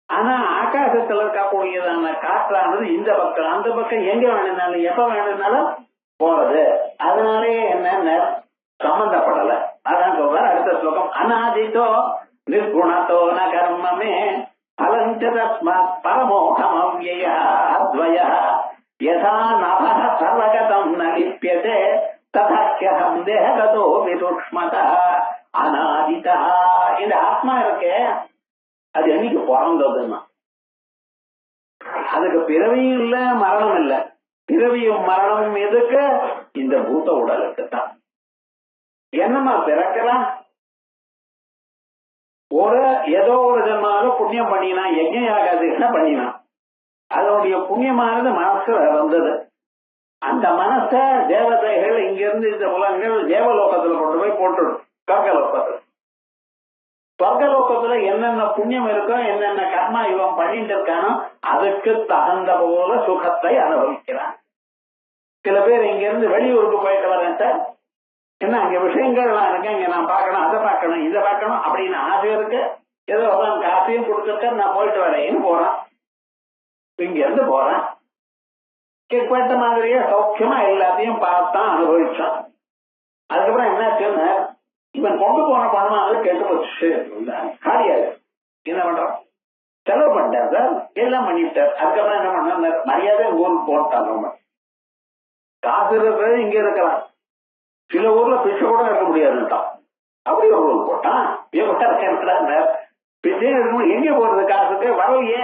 ஆனா ஆகாசத்துல இருக்கக்கூடியதான காற்றானது இந்த பக்கம் அந்த பக்கம் எங்க வேணும்னாலும் எப்ப வேணும்னாலும் போறது. அதனாலே என்ன சம்பந்தப்படல. அதான் சொல்ற அடுத்த ஸ்லோகம். அநாதிதோ நிர்குணத்தோ ந கர்மமே பலஞ்ச தஸ்மாத் பரமோகம் அவ்யய அத்வய யதா நபஹ சர்வகதம் ந லிப்யதே ததாஹ்யம் தேஹகதோ விசூக்ஷ்மதா அநாதிதா. இந்த ஆத்மா இருக்கே அது என்னைக்கு பிறந்ததுன்னா அதுக்கு பிறவியும் இல்ல மரணம் இல்ல. பிறவியும் மரணமும் எதுக்கு? இந்த பூத உடலுக்குத்தான். என்னமா பிறக்கலாம்? ஏதோ ஒரு ஜன்மாவில புண்ணியம் பண்ணினா, யஜ்ஞ யாகாதிகளை பண்ணினா, அதனுடைய புண்ணியமானது மனசுல வந்தது. அந்த மனச தேவதைகள் இங்கிருந்து இந்த உலகங்கள் தேவலோகத்துல கொண்டு போய் போட்டுடும். சொர்க்கலோகத்துல சொர்க்கலோகத்துல என்னென்ன புண்ணியம் இருக்கோ, என்னென்ன கர்மா இவன் பண்ணிட்டு இருக்கானோ அதுக்கு தகுந்த போல சுகத்தை அனுபவிக்கிறான். சில பேர் இங்க இருந்து வெளியூருக்கு போயிட்டு வரேன் சார், என்ன அங்க விஷயங்கள்லாம் இருக்கு, இங்க நான் பார்க்கணும், அதை பார்க்கணும், இதை பார்க்கணும் அப்படின்னு ஆசை இருக்கு. ஏதோ காசையும் கொடுத்துருக்க நான் போயிட்டு வரேன்னு போறான். இங்க இருந்து போறான், கேட்பட்ட மாதிரியே சௌக்கியமா எல்லாத்தையும் பார்த்தான், அனுபவிச்சான். அதுக்கப்புறம் என்னாச்சுன்னு இவன் கொண்டு போன பணமானது கெட்டு போச்சு, காரியாது. என்ன பண்றான்? செலவு பண்ணிட்டார் சார், எல்லாம் பண்ணிட்டார். அதுக்கப்புறம் என்ன பண்ண மரியாதை ஊருக்கு போட்டான். நம்ம காசு இருக்கிறது இங்க இருக்கலாம், சில ஊர்ல பிச்சை கூட இருக்க முடியாதுட்டான். அப்படி ஒரு ஊர் போட்டான். பிச்சை இருக்கணும், எங்க போறது? காசுக்கு வரலையே,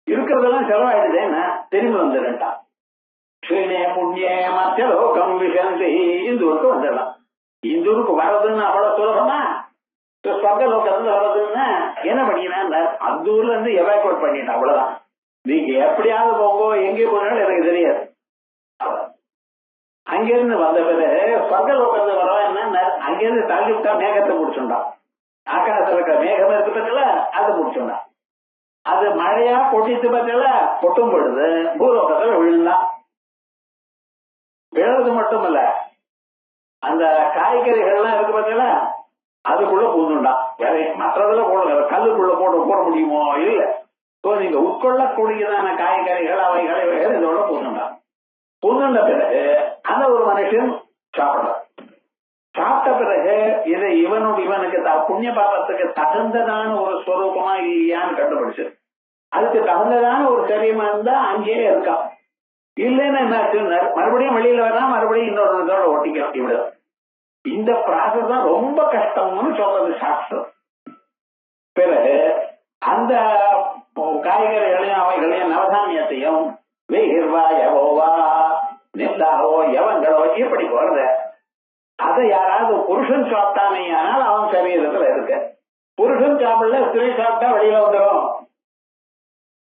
இருக்கிறதெல்லாம் செலவாயிடுதேன்னா திரும்பி வந்துட்டான். ஸ்ரீனே புண்ணிய மத்தியலோகம் விஷந்தி, இந்த ஊருக்கு வந்துடலாம். இந்த ஊருக்கு வர்றதுன்னு அவ்வளவு சுலபமா? சொர்க்க லோகத்துல வர்றதுன்னா என்ன பண்ணினா அந்த ஊர்ல இருந்து எவாக்குவேட் பண்ணிட்டான், அவ்வளவுதான். நீங்க எப்படியாவது போங்க, எங்கே போனாலும் எனக்கு தெரியாது. அங்கிருந்து வந்த பிறகு சொர்க்க லோகத்துல வரவன் என்ன, அங்கிருந்து தள்ளி விட்டா மேகத்தை முடிச்சுட்டான். ஆகாசத்துல இருக்கிற மேகம் இருக்கு பத்தில அதை முடிச்சுட்டான். அது மழையா கொட்டிட்டு பத்தில கொட்டும் பொழுது பூலோகத்துல விழுந்தான். விழுறது மட்டுமல்ல, அந்த காய்கறிகள்லாம் இருக்கு பத்தில அதுக்குள்ள பூந்துண்டான். வேற மற்றதுல போட கல்லுக்குள்ள போட முடியுமோ? இல்ல. நீங்க உட்கொள்ளக்கூடியதான காய்கறிகள் அவைகளை இதோட பூந்துண்டான். பூந்துண்ட பிறகு அந்த ஒரு மனுஷன் சாப்பிடுறான். சாப்பிட்ட பிறகு இதை இவனுக்கு புண்ணிய பாபத்துக்கு தகுந்ததான ஒரு ஸ்வரூபமா இல்லையான்னு கண்டுபிடிச்சு அதுக்கு தகுந்ததான ஒரு சரியமா இருந்தா அங்கேயே இருக்கான். இல்லைன்னா என்ன, மறுபடியும் வெளியில வரா, மறுபடியும் இன்னொரு இதோட ஒட்டிக்கலாம். இவ்வளவு இந்த ப்ராசஸ் தான் ரொம்ப கஷ்டம்னு சொல்றது சாஸ்திரம். பிறகு அந்த காய்கறிகளையும் அவைகளையும் நவதானியத்தையும் வெயிர்வா எவோவா நெல்லாவோ எவங்களோ இப்படி போறது, அதை யாராவது புருஷன் சாப்பிட்டானே ஆனால் அவன் சரீரத்துல இருக்கு. புருஷன் சாப்பிடல, ஸ்திரீ சாப்பிட்டா வெளியில வந்துடும்.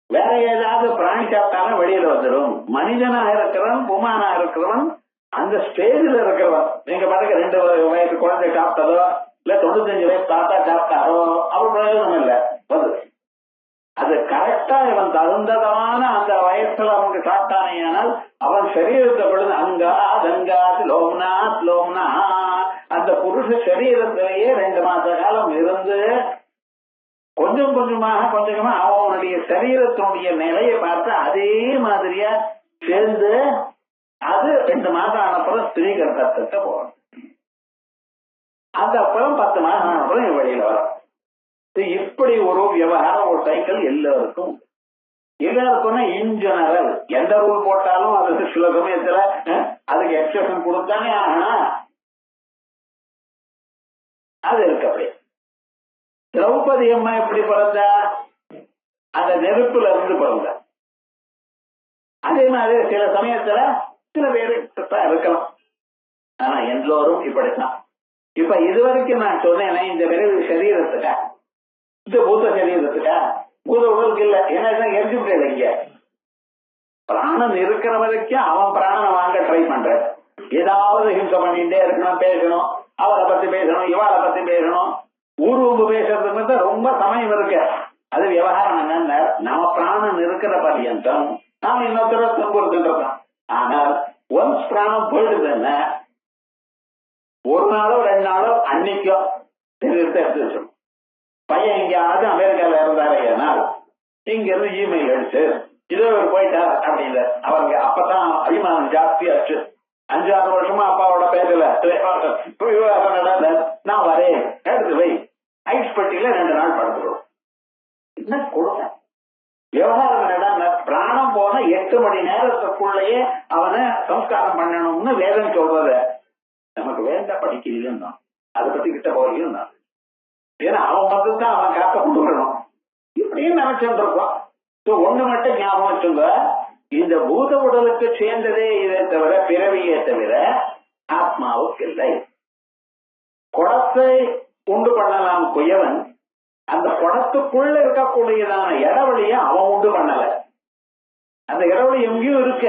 வேற ஏதாவது பிராணி சாப்பிட்டாலும் வெளியில வந்துடும். மனிதனாக இருக்கிறவன் புமானா இருக்கிறவன் அந்த ஸ்டேஜ்ல இருக்கிறவன். நீங்க பாருங்க, 2 வயசு குழந்தை சாப்பிட்டதோ இல்ல 95 வயசு தாத்தா சாப்பிட்டாரோ அவர் பிரயோஜனம் இல்லை. வந்து அது கரெக்டா இவன் தகுந்ததமான அந்த வயசுல அவனுக்கு சாப்பிட்டானே ஆனால் அவன் சரீரத்தை பொழுது அங்காத் லோம்னா அந்த புருஷ சரீரத்திலேயே 2 மாச காலம் இருந்து கொஞ்சம் கொஞ்சமா அவனுடைய சரீரத்தினுடைய நிலையை பார்த்து அதே மாதிரியா சேர்ந்து அது 2 மாசம் ஆனப்புறம் ஸ்திரீ கர்ப்பத்துக்கு போகணும். அந்த அப்புறம் 10 மாசம் ஆனப்புறம் வெளியில வரும். இப்படி ஒரு விவகாரம், ஒரு சைக்கிள் எல்லாருக்கும் இன் ஜெனரல் எந்த ரூல் போட்டாலும் அதுக்கு சில சமயத்துல அதுக்கு எக்ஸப்ஷன் கொடுத்தானே ஆகணும். அது இருக்கு. அப்படி திரௌபதி அம்மா எப்படி பிறந்தா, அந்த நெருப்புல இருந்து பிறந்தா. அதே மாதிரி சில சமயத்துல சில பேரு இருக்கலாம், ஆனா எல்லோரும் இப்படித்தான். இப்ப இதுவரைக்கும் நான் சொன்னேன், இந்த பிறகு சரீரத்துக்கா, இந்த பூத சரீரத்துக்கா, பூத உடலுக்கு இல்ல, ஏன்னா எரிஞ்சுட்டே இல்லைங்க. பிராணம் இருக்கிற வரைக்கும் அவன் பிராணனை வாங்க ட்ரை பண்ற, ஏதாவது ஹிம்சை பண்ணிட்டே இருக்கணும், பேசணும், அவரை பத்தி பேசணும், இவாளை பத்தி பேசணும், ஊர்வம்பு பேசுறதுக்கு ரொம்ப சமயம் இருக்கு. அது விவகாரம் என்னன்னா, நம்ம பிராணம் இருக்கிற பர்யந்தம் நாம இன்னொருத்தர துன்புறுத்துன்றோம். ஆனால் ஒன்ஸ் பிராணம் போயிடுதுன்னா 1 நாளோ 2 நாளோ அன்னைக்கோ எடுத்து வச்சிடும். பையன் எங்கேயாவது அமெரிக்கால இருந்தாரு, ஏனால் இங்க இருந்து இமெயில் அடிச்சு இதோ போயிட்டார் அப்படின்னு அவங்க அப்பதான் அபிமானம் ஜாஸ்தி ஆச்சு. 5-6 வருஷமா அப்பாவோட பேசல, நான் வரேன் எடுத்து வை, ஐஸ் பெட்டியில 2 நாள் படுத்துடும். என்ன கொடுங்க விவகாரம் என்னடா, பிராணம் போன 8 மணி நேரத்துக்குள்ளேயே அவனை சம்ஸ்காரம் பண்ணணும்னு வேதம் சொல்றது. நமக்கு வேண்டாம், படிக்கலையும் தான், அதை பத்தி கிட்ட போகலையும் தான். ஏன்னா அவன் மட்டும்தான் அவன் காத்த கொண்டு வரணும் இப்படின்னு நினைச்சுட்டு இருக்கோம். ஒண்ணு மட்டும் ஞாபகம் வச்சுங்க, இந்த பூத உடலுக்கு சேர்ந்ததே இதை தவிர, பிறவியே தவிர ஆத்மாவுக்கு இல்லை. குடத்தை உண்டு பண்ணலாம் குயவன், அந்த குடத்துக்குள்ள இருக்கக்கூடியதான இடவெளிய அவன் உண்டு பண்ணல. அந்த இடவெளி எங்கேயும் இருக்க,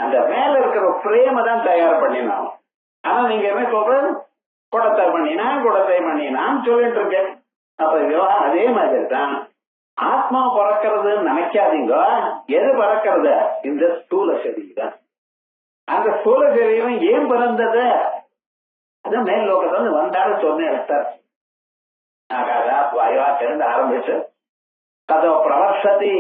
அந்த மேல இருக்கிற பிரேம தான் தயார் பண்ணினான். ஆனா நீங்க என்ன சொல்ற, குடத்தை பண்ணினான்னு சொல்லிட்டு இருக்கேன். அப்ப விவகாரம் அதே மாதிரி தான். ஆத்மா பிறக்கிறதுன்னு நினைக்காதீங்க. எது பிறக்கிறது? இந்த ஸ்தூல சரீரம். அந்த ஸ்தூல சரீரம் ஏன் பிறந்தது? அது மேல் லோகத்துல வந்தாலும் சொன்ன எடுத்தார். ஆகாதா வாயுவா திறந்து ஆரம்பிச்சு கதோ பிரவர்ஷதி,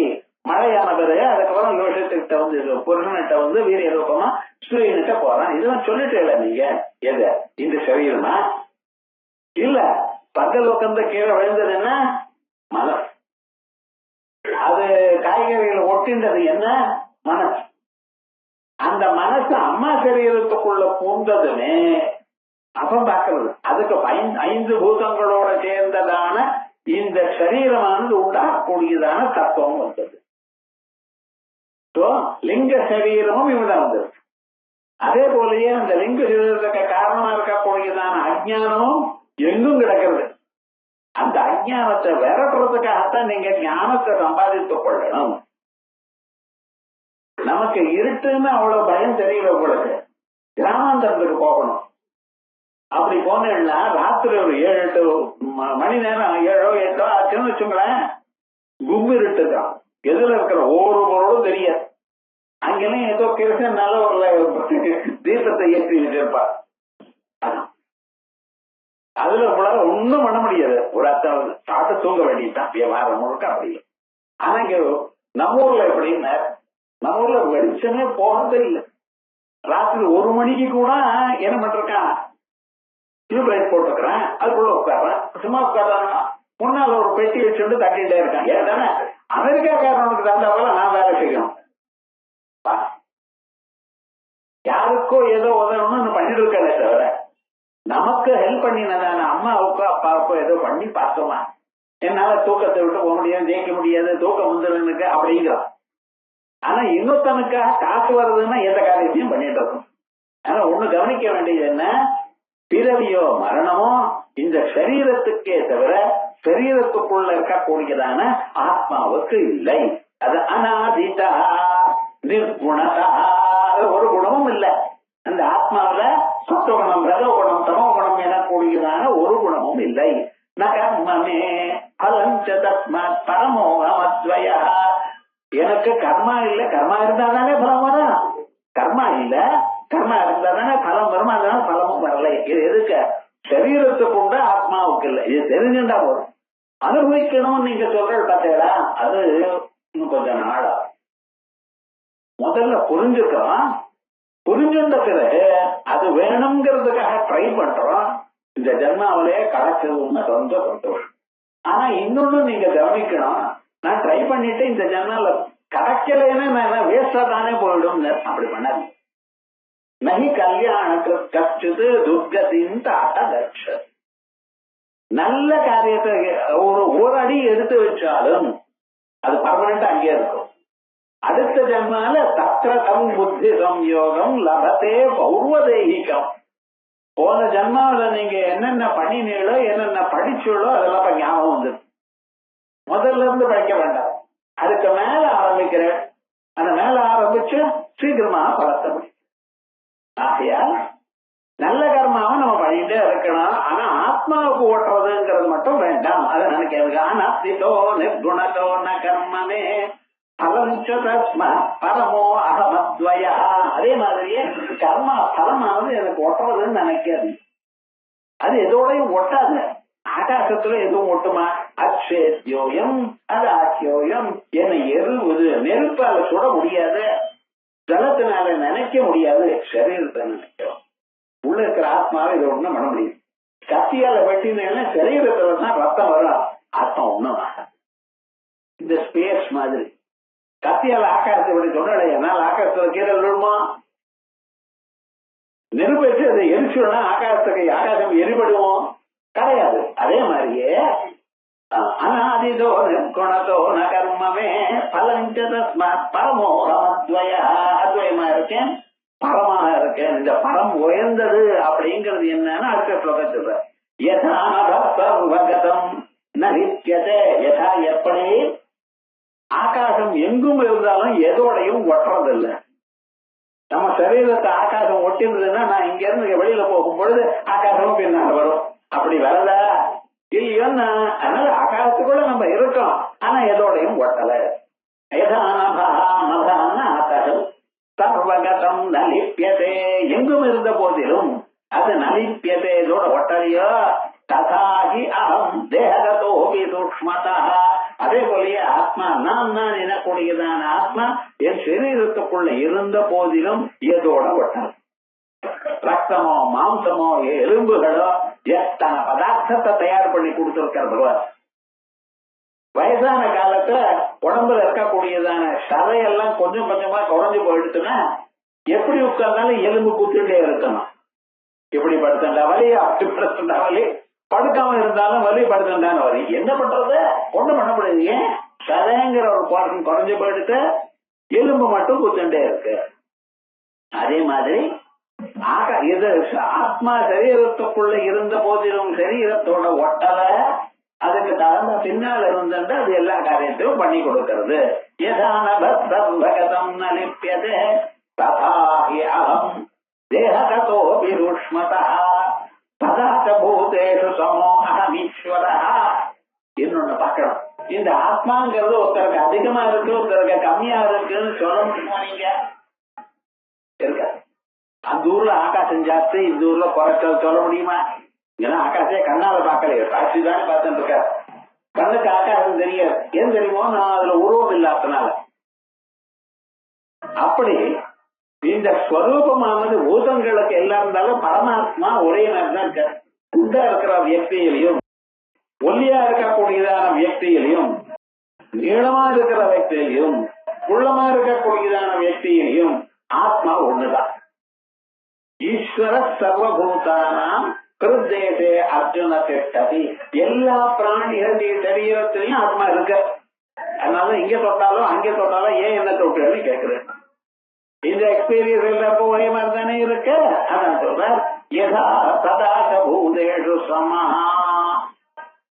மழையான பிறகு அதுக்கப்புறம் யோசத்துக்கிட்ட வந்து புருஷன்கிட்ட வந்து வீரிய ரூபமா ஸ்ரீனிட்ட போறான். இதெல்லாம் சொல்லிட்டு இல்ல நீங்க, எது இந்த சரீரமா இல்ல. பங்கலோகம் கீழே விழுந்தது என்ன? மனசு. அது காய்கறிகள் ஒட்டின்றது என்ன? மனசு. அந்த மனசு அம்மா சரீரத்துக்குள்ள பூந்ததுமே அப்பம் பார்க்கறது. அதுக்கு 5 பூதங்களோட சேர்ந்ததான இந்த சரீரமானது உண்டாகக்கூடியதான தத்துவம் வந்தது. லிங்க சரீரமும் இவதான் வந்தது. அதே போலயே அந்த லிங்க சரீரத்துக்கு காரணமா இருக்கக்கூடியதான அஜ்ஞானமும் எங்கும் கிடக்கிறது. அஜானத்தை விரட்டுறதுக்காகத்தான் நீங்க ஞானத்தை சம்பாதித்துக் கொள்ளணும். நமக்கு இருட்டுன்னு அவ்வளவு பயம் தெரியல. உங்களுக்கு கிராமாந்தரத்துக்கு போகணும். அப்படி போனா ராத்திரி ஒரு 7-8 மணி நேரம் 7 8 ஆச்சுன்னு வச்சுங்களேன், கும்பு இருட்டுதான். எதுல இருக்கிற ஒவ்வொரு பொருளும் தெரியாது. அங்கெல்லாம் ஏதோ கிருஷ்ணனால ஒரு தீபத்தை ஏற்றி வச்சிருப்பார். அதுல உங்களால ஒண்ணும் பண்ண முடியாது. ஒரு அத்தாவது சாப்பிட்டு தூங்க வேண்டியதுதான் வியாபாரம் முழுக்க. அப்படி ஆனா இங்க நம்ம ஊர்ல எப்படின்னா, நம்ம ஊர்ல வெளிச்சமே போறதே இல்லை. ராத்திரி 1 மணிக்கு கூட என்ன பண்றான், டியூப் லைட் போட்டுக்கிறேன், அதுக்குள்ள உட்காடுறேன். சும்மா உட்காடுறாங்க, முன்னால ஒரு பெட்டி வச்சுட்டு தட்டிட்டே இருக்கான். ஏதானே அமெரிக்காக்காரனுக்கு தகுந்தாப்புல நான் வேலை செய்யணும். யாருக்கோ ஏதோ உதவணும்னு பண்ணிட்டு இருக்கானே தவிர நமக்கு ஹெல்ப் பண்ணினதான அம்மாவுக்கோ அப்பாவுக்கோ ஏதோ பண்ணி பார்த்தோமா, என்னால தூக்கத்தை விட்டு போக முடியாது, ஜெயிக்க முடியாது, தூக்கம் வந்துருக்கு அப்படிங்கிறான். ஆனா இன்னொருத்தனுக்காக காசு வருதுன்னா எந்த காரியத்தையும் பண்ணிட்டு இருக்கும். ஆனா ஒண்ணு கவனிக்க வேண்டியது என்ன, பிறவியோ மரணமோ இந்த சரீரத்துக்கே தவிர சரீரத்துக்குள்ள இருக்கக்கூடியதான ஆத்மாவுக்கு இல்லை. அது அநாதிதா நிர்குணதா, ஒரு குணமும் இல்லை. அந்த ஆத்மாவில சத்துவகுணம் ரஜோகுணம் தமோகுணம் எனக்கூடியதான ஒரு குணமும் இல்லை. நகர்மமே பலஞ்ச தஸ்மாத் பரமோகமத்வய. எனக்கு கர்மா இல்ல, கர்மா இருந்தாதானே பலம் வரும். கர்மா இல்ல, கர்மா இருந்தாதானே பலம் வரும். அதனால பலமும் வரல. இது எதுக்கு, சரீரத்துக்கு உண்டு, ஆத்மாவுக்கு இல்லை. இது தெரிஞ்சுட்டா வரும். அனுபவிக்கணும்னு நீங்க சொல்றது பார்த்தீங்களா, அது இன்னும் கொஞ்சம் நாளா. முதல்ல புரிஞ்சுக்கிறோம், புரிஞ்சுட்ட பிறகு அது வேணுங்கிறதுக்காக ட்ரை பண்றோம். இந்த ஜென்மாவிலே கிடைச்சதுன்னு ரொம்ப சந்தோஷம். ஆனா இன்னொன்னு நீங்க கவனிக்கணும், நான் ட்ரை பண்ணிட்டு இந்த ஜென்மால கிடைக்கலன்னு நான் வேஸ்டா தானே போயிடும். அப்படி பண்ணாது. நகி கல்யாணத்து கஷ்டது துர்கதின் தாட்டதட்ச. நல்ல காரியத்தை ஒரு அடி எடுத்து வச்சாலும் அது பர்மனண்டா அங்கே இருக்கும். அடுத்த ஜென்மால தத்ரதம் புத்தி சம்யோகம் லபத்தே பௌர்வதேகிகம். போன ஜென்மாவில நீங்க என்னென்ன பண்ணினீங்களோ என்னென்ன படிச்சீங்களோ அதெல்லாம் ஞாபகம் வந்து முதல்ல இருந்து படிக்க வேண்டாம். அதுக்கு மேல ஆரம்பிக்கிறேன். அந்த மேல ஆரம்பிச்சு சீக்கிரமா பலத்தை முடியும். ஆகையால் நல்ல கர்மாவை நம்ம பண்ணிட்டே இருக்கணும். ஆனா ஆத்மாவுக்கு ஓட்டுறதுங்கிறது மட்டும் வேண்டாம். அதை நினைக்கிறது. ஆனா சிதோ நிர்குணதோ ந கர்மமே பரமோ அகமத்வயா. அதே மாதிரியே கர்மா பலமானது எனக்கு ஒட்டுறதுன்னு நினைக்காது. அது எதோடையும் ஒட்டாது. ஆகாசத்துல எதுவும் ஒட்டுமா? அக்ஷேத்யோயம் அது ஆக்கியோயம். என்னை எருவது நெருப்பால சுட முடியாது, ஜலத்தினால நினைக்க முடியாது, சரீரத்தை நினைக்கிறோம். உள்ள இருக்கிற ஆத்மாவை இதை ஒண்ணும் பண்ண முடியும். கத்தியால வெட்டினா சரீரத்துல தான் ரத்தம் வரும், ஆத்மா ஒண்ணும் ஆகாது. இந்த ஸ்பேஸ் மாதிரி கத்தியால ஆகாசத்தை விட சொன்னால என்னால் ஆகாசத்துல கீழே விழுமா? நெருப்பெற்று அதை எரிச்சுனா ஆகாசம் எரிபடுவோம் கிடையாது. அதே மாதிரியே அநாதிதோ நிர்குணதோ ந கர்மமே பலஞ்ச தஸ்மாத் பரமோகமத்வய. அத்வயமா இருக்கேன், பரமாக இருக்கேன். இந்த பரம் உயர்ந்தது அப்படிங்கிறது என்னன்னா அடுத்த ஸ்லோகத்துல யதா நபர்வகதம் நரித்யதே. யதா எப்படி ஆகாசம் எங்கும் இருந்தாலும் எதோடையும் ஒட்டுறதில்லை. நம்ம சரீரத்தை ஆகாசம் ஒட்டிருந்ததுன்னா நான் இங்க இருந்து வெளியில போகும் பொழுது ஆகாசமும் பின்னால வரும். அப்படி வரல இல்லையோன்னா, அதனால ஆகாசத்துக்குள்ள நம்ம இருக்கோம், ஆனா எதோடையும் ஒட்டல. ஆகாசம் சர்வகதம் நலிப்பியதே. எங்கும் இருந்த போதிலும் அது நலிப்பியதே, இதோட ஒட்டலையோ. ததாகி அகம் தேகதோபி சூக்ஷ்மதா. அதே போலயே ஆத்மா நான் எனக்கூடியதான ஆத்மா என் சரீரத்துக்குள்ள இருந்த போதிலும் எதோட ஒட்டல். ரத்தமோ மாம்சமோ எலும்புகளோ எத்தனை பதார்த்தத்தை தயார் பண்ணி கொடுத்திருக்கார் பகவான். வயசான காலத்துல உடம்புல இருக்கக்கூடியதான சதையெல்லாம் கொஞ்சம் கொஞ்சமா குறைஞ்சு போயிடுச்சுன்னா எப்படி உட்கார்ந்தாலும் எலும்பு குத்துட்டே இருக்கணும். இப்படி படுத்தண்டா வலி, அப்படி படுத்தண்டா வலி, படுக்காம இருந்தாலும் வலி, படுத்தண்டான வலி. என்ன பண்றது? ஒண்ணும் பண்ண முடியாது. ஏன்? சதைங்கிற ஒரு போர்ஷன் குறைஞ்சு போயிடுத்து, எலும்பு மட்டும் குத்துட்டே இருக்கு. அதே மாதிரி இது ஆத்மா சரீரத்துக்குள்ள இருந்த போதிலும் சரீரத்தோட ஒட்டல, அதுக்கு பின்னால் இருந்துட்டு அது எல்லா காரியத்தையும் பண்ணி கொடுக்கிறது. யதான பக்தம் நலிப்பியதே ததாஹி அஹம் தேஹகதோ விருஷ்மதா ததாச்ச பூதேஷு சமோ அஹமீஸ்வரஹ. இன்னொன்னு பார்க்கணும், இந்த ஆத்மாங்கிறது ஒருத்தருக்கு அதிகமா இருக்கு ஒருத்தருக்கு கம்மியா இருக்குன்னு சொல்ல முடியுமா? நீங்க இருக்க அந்த ஊர்ல ஆகாசம் ஜாஸ்தி, இந்த ஊர்ல குறைச்சல் சொல்ல முடியுமா? ஏன்னா ஆகாசே கண்ணால பார்க்கலையே, காட்சி தானே பார்த்துட்டு இருக்க. கண்ணுக்கு ஆகாசம் தெரியாது. ஏன் தெரியுமோ? நான் அதுல உருவம் இல்லாதனால. அப்படி இந்த ஸ்வரூபமானது பூதங்களுக்கு எல்லாம் இருந்தாலும் பரமாத்மா ஒரே மாதிரி தான் இருக்க. குண்டா இருக்கிற வியக்தியிலையும் ஒல்லியா இருக்கக்கூடியதான வியக்தியிலையும் நீளமா இருக்கிற வியக்தியிலையும் குள்ளமா இருக்கக்கூடியதான வியக்தியிலையும் ஆத்மா ஒண்ணுதான். ஈஸ்வர சர்வபூதானாம் கிருத்தேசே அர்ஜுன திட்டதி. எல்லா பிராணிகளுடைய சரீரத்திலையும் ஆத்மா இருக்கு. அதனால இங்க தொட்டாலும் அங்கே தொட்டாலும் ஏன் என்ன தொட்டுன்னு கேட்கிறேன். இந்த எக்ஸ்பீரியன்ஸ் எல்லாருக்கும் ஒரே மாதிரி தானே இருக்கு. அதான் சொல்றார், யதா ததாச பூதேஷு சமஹா.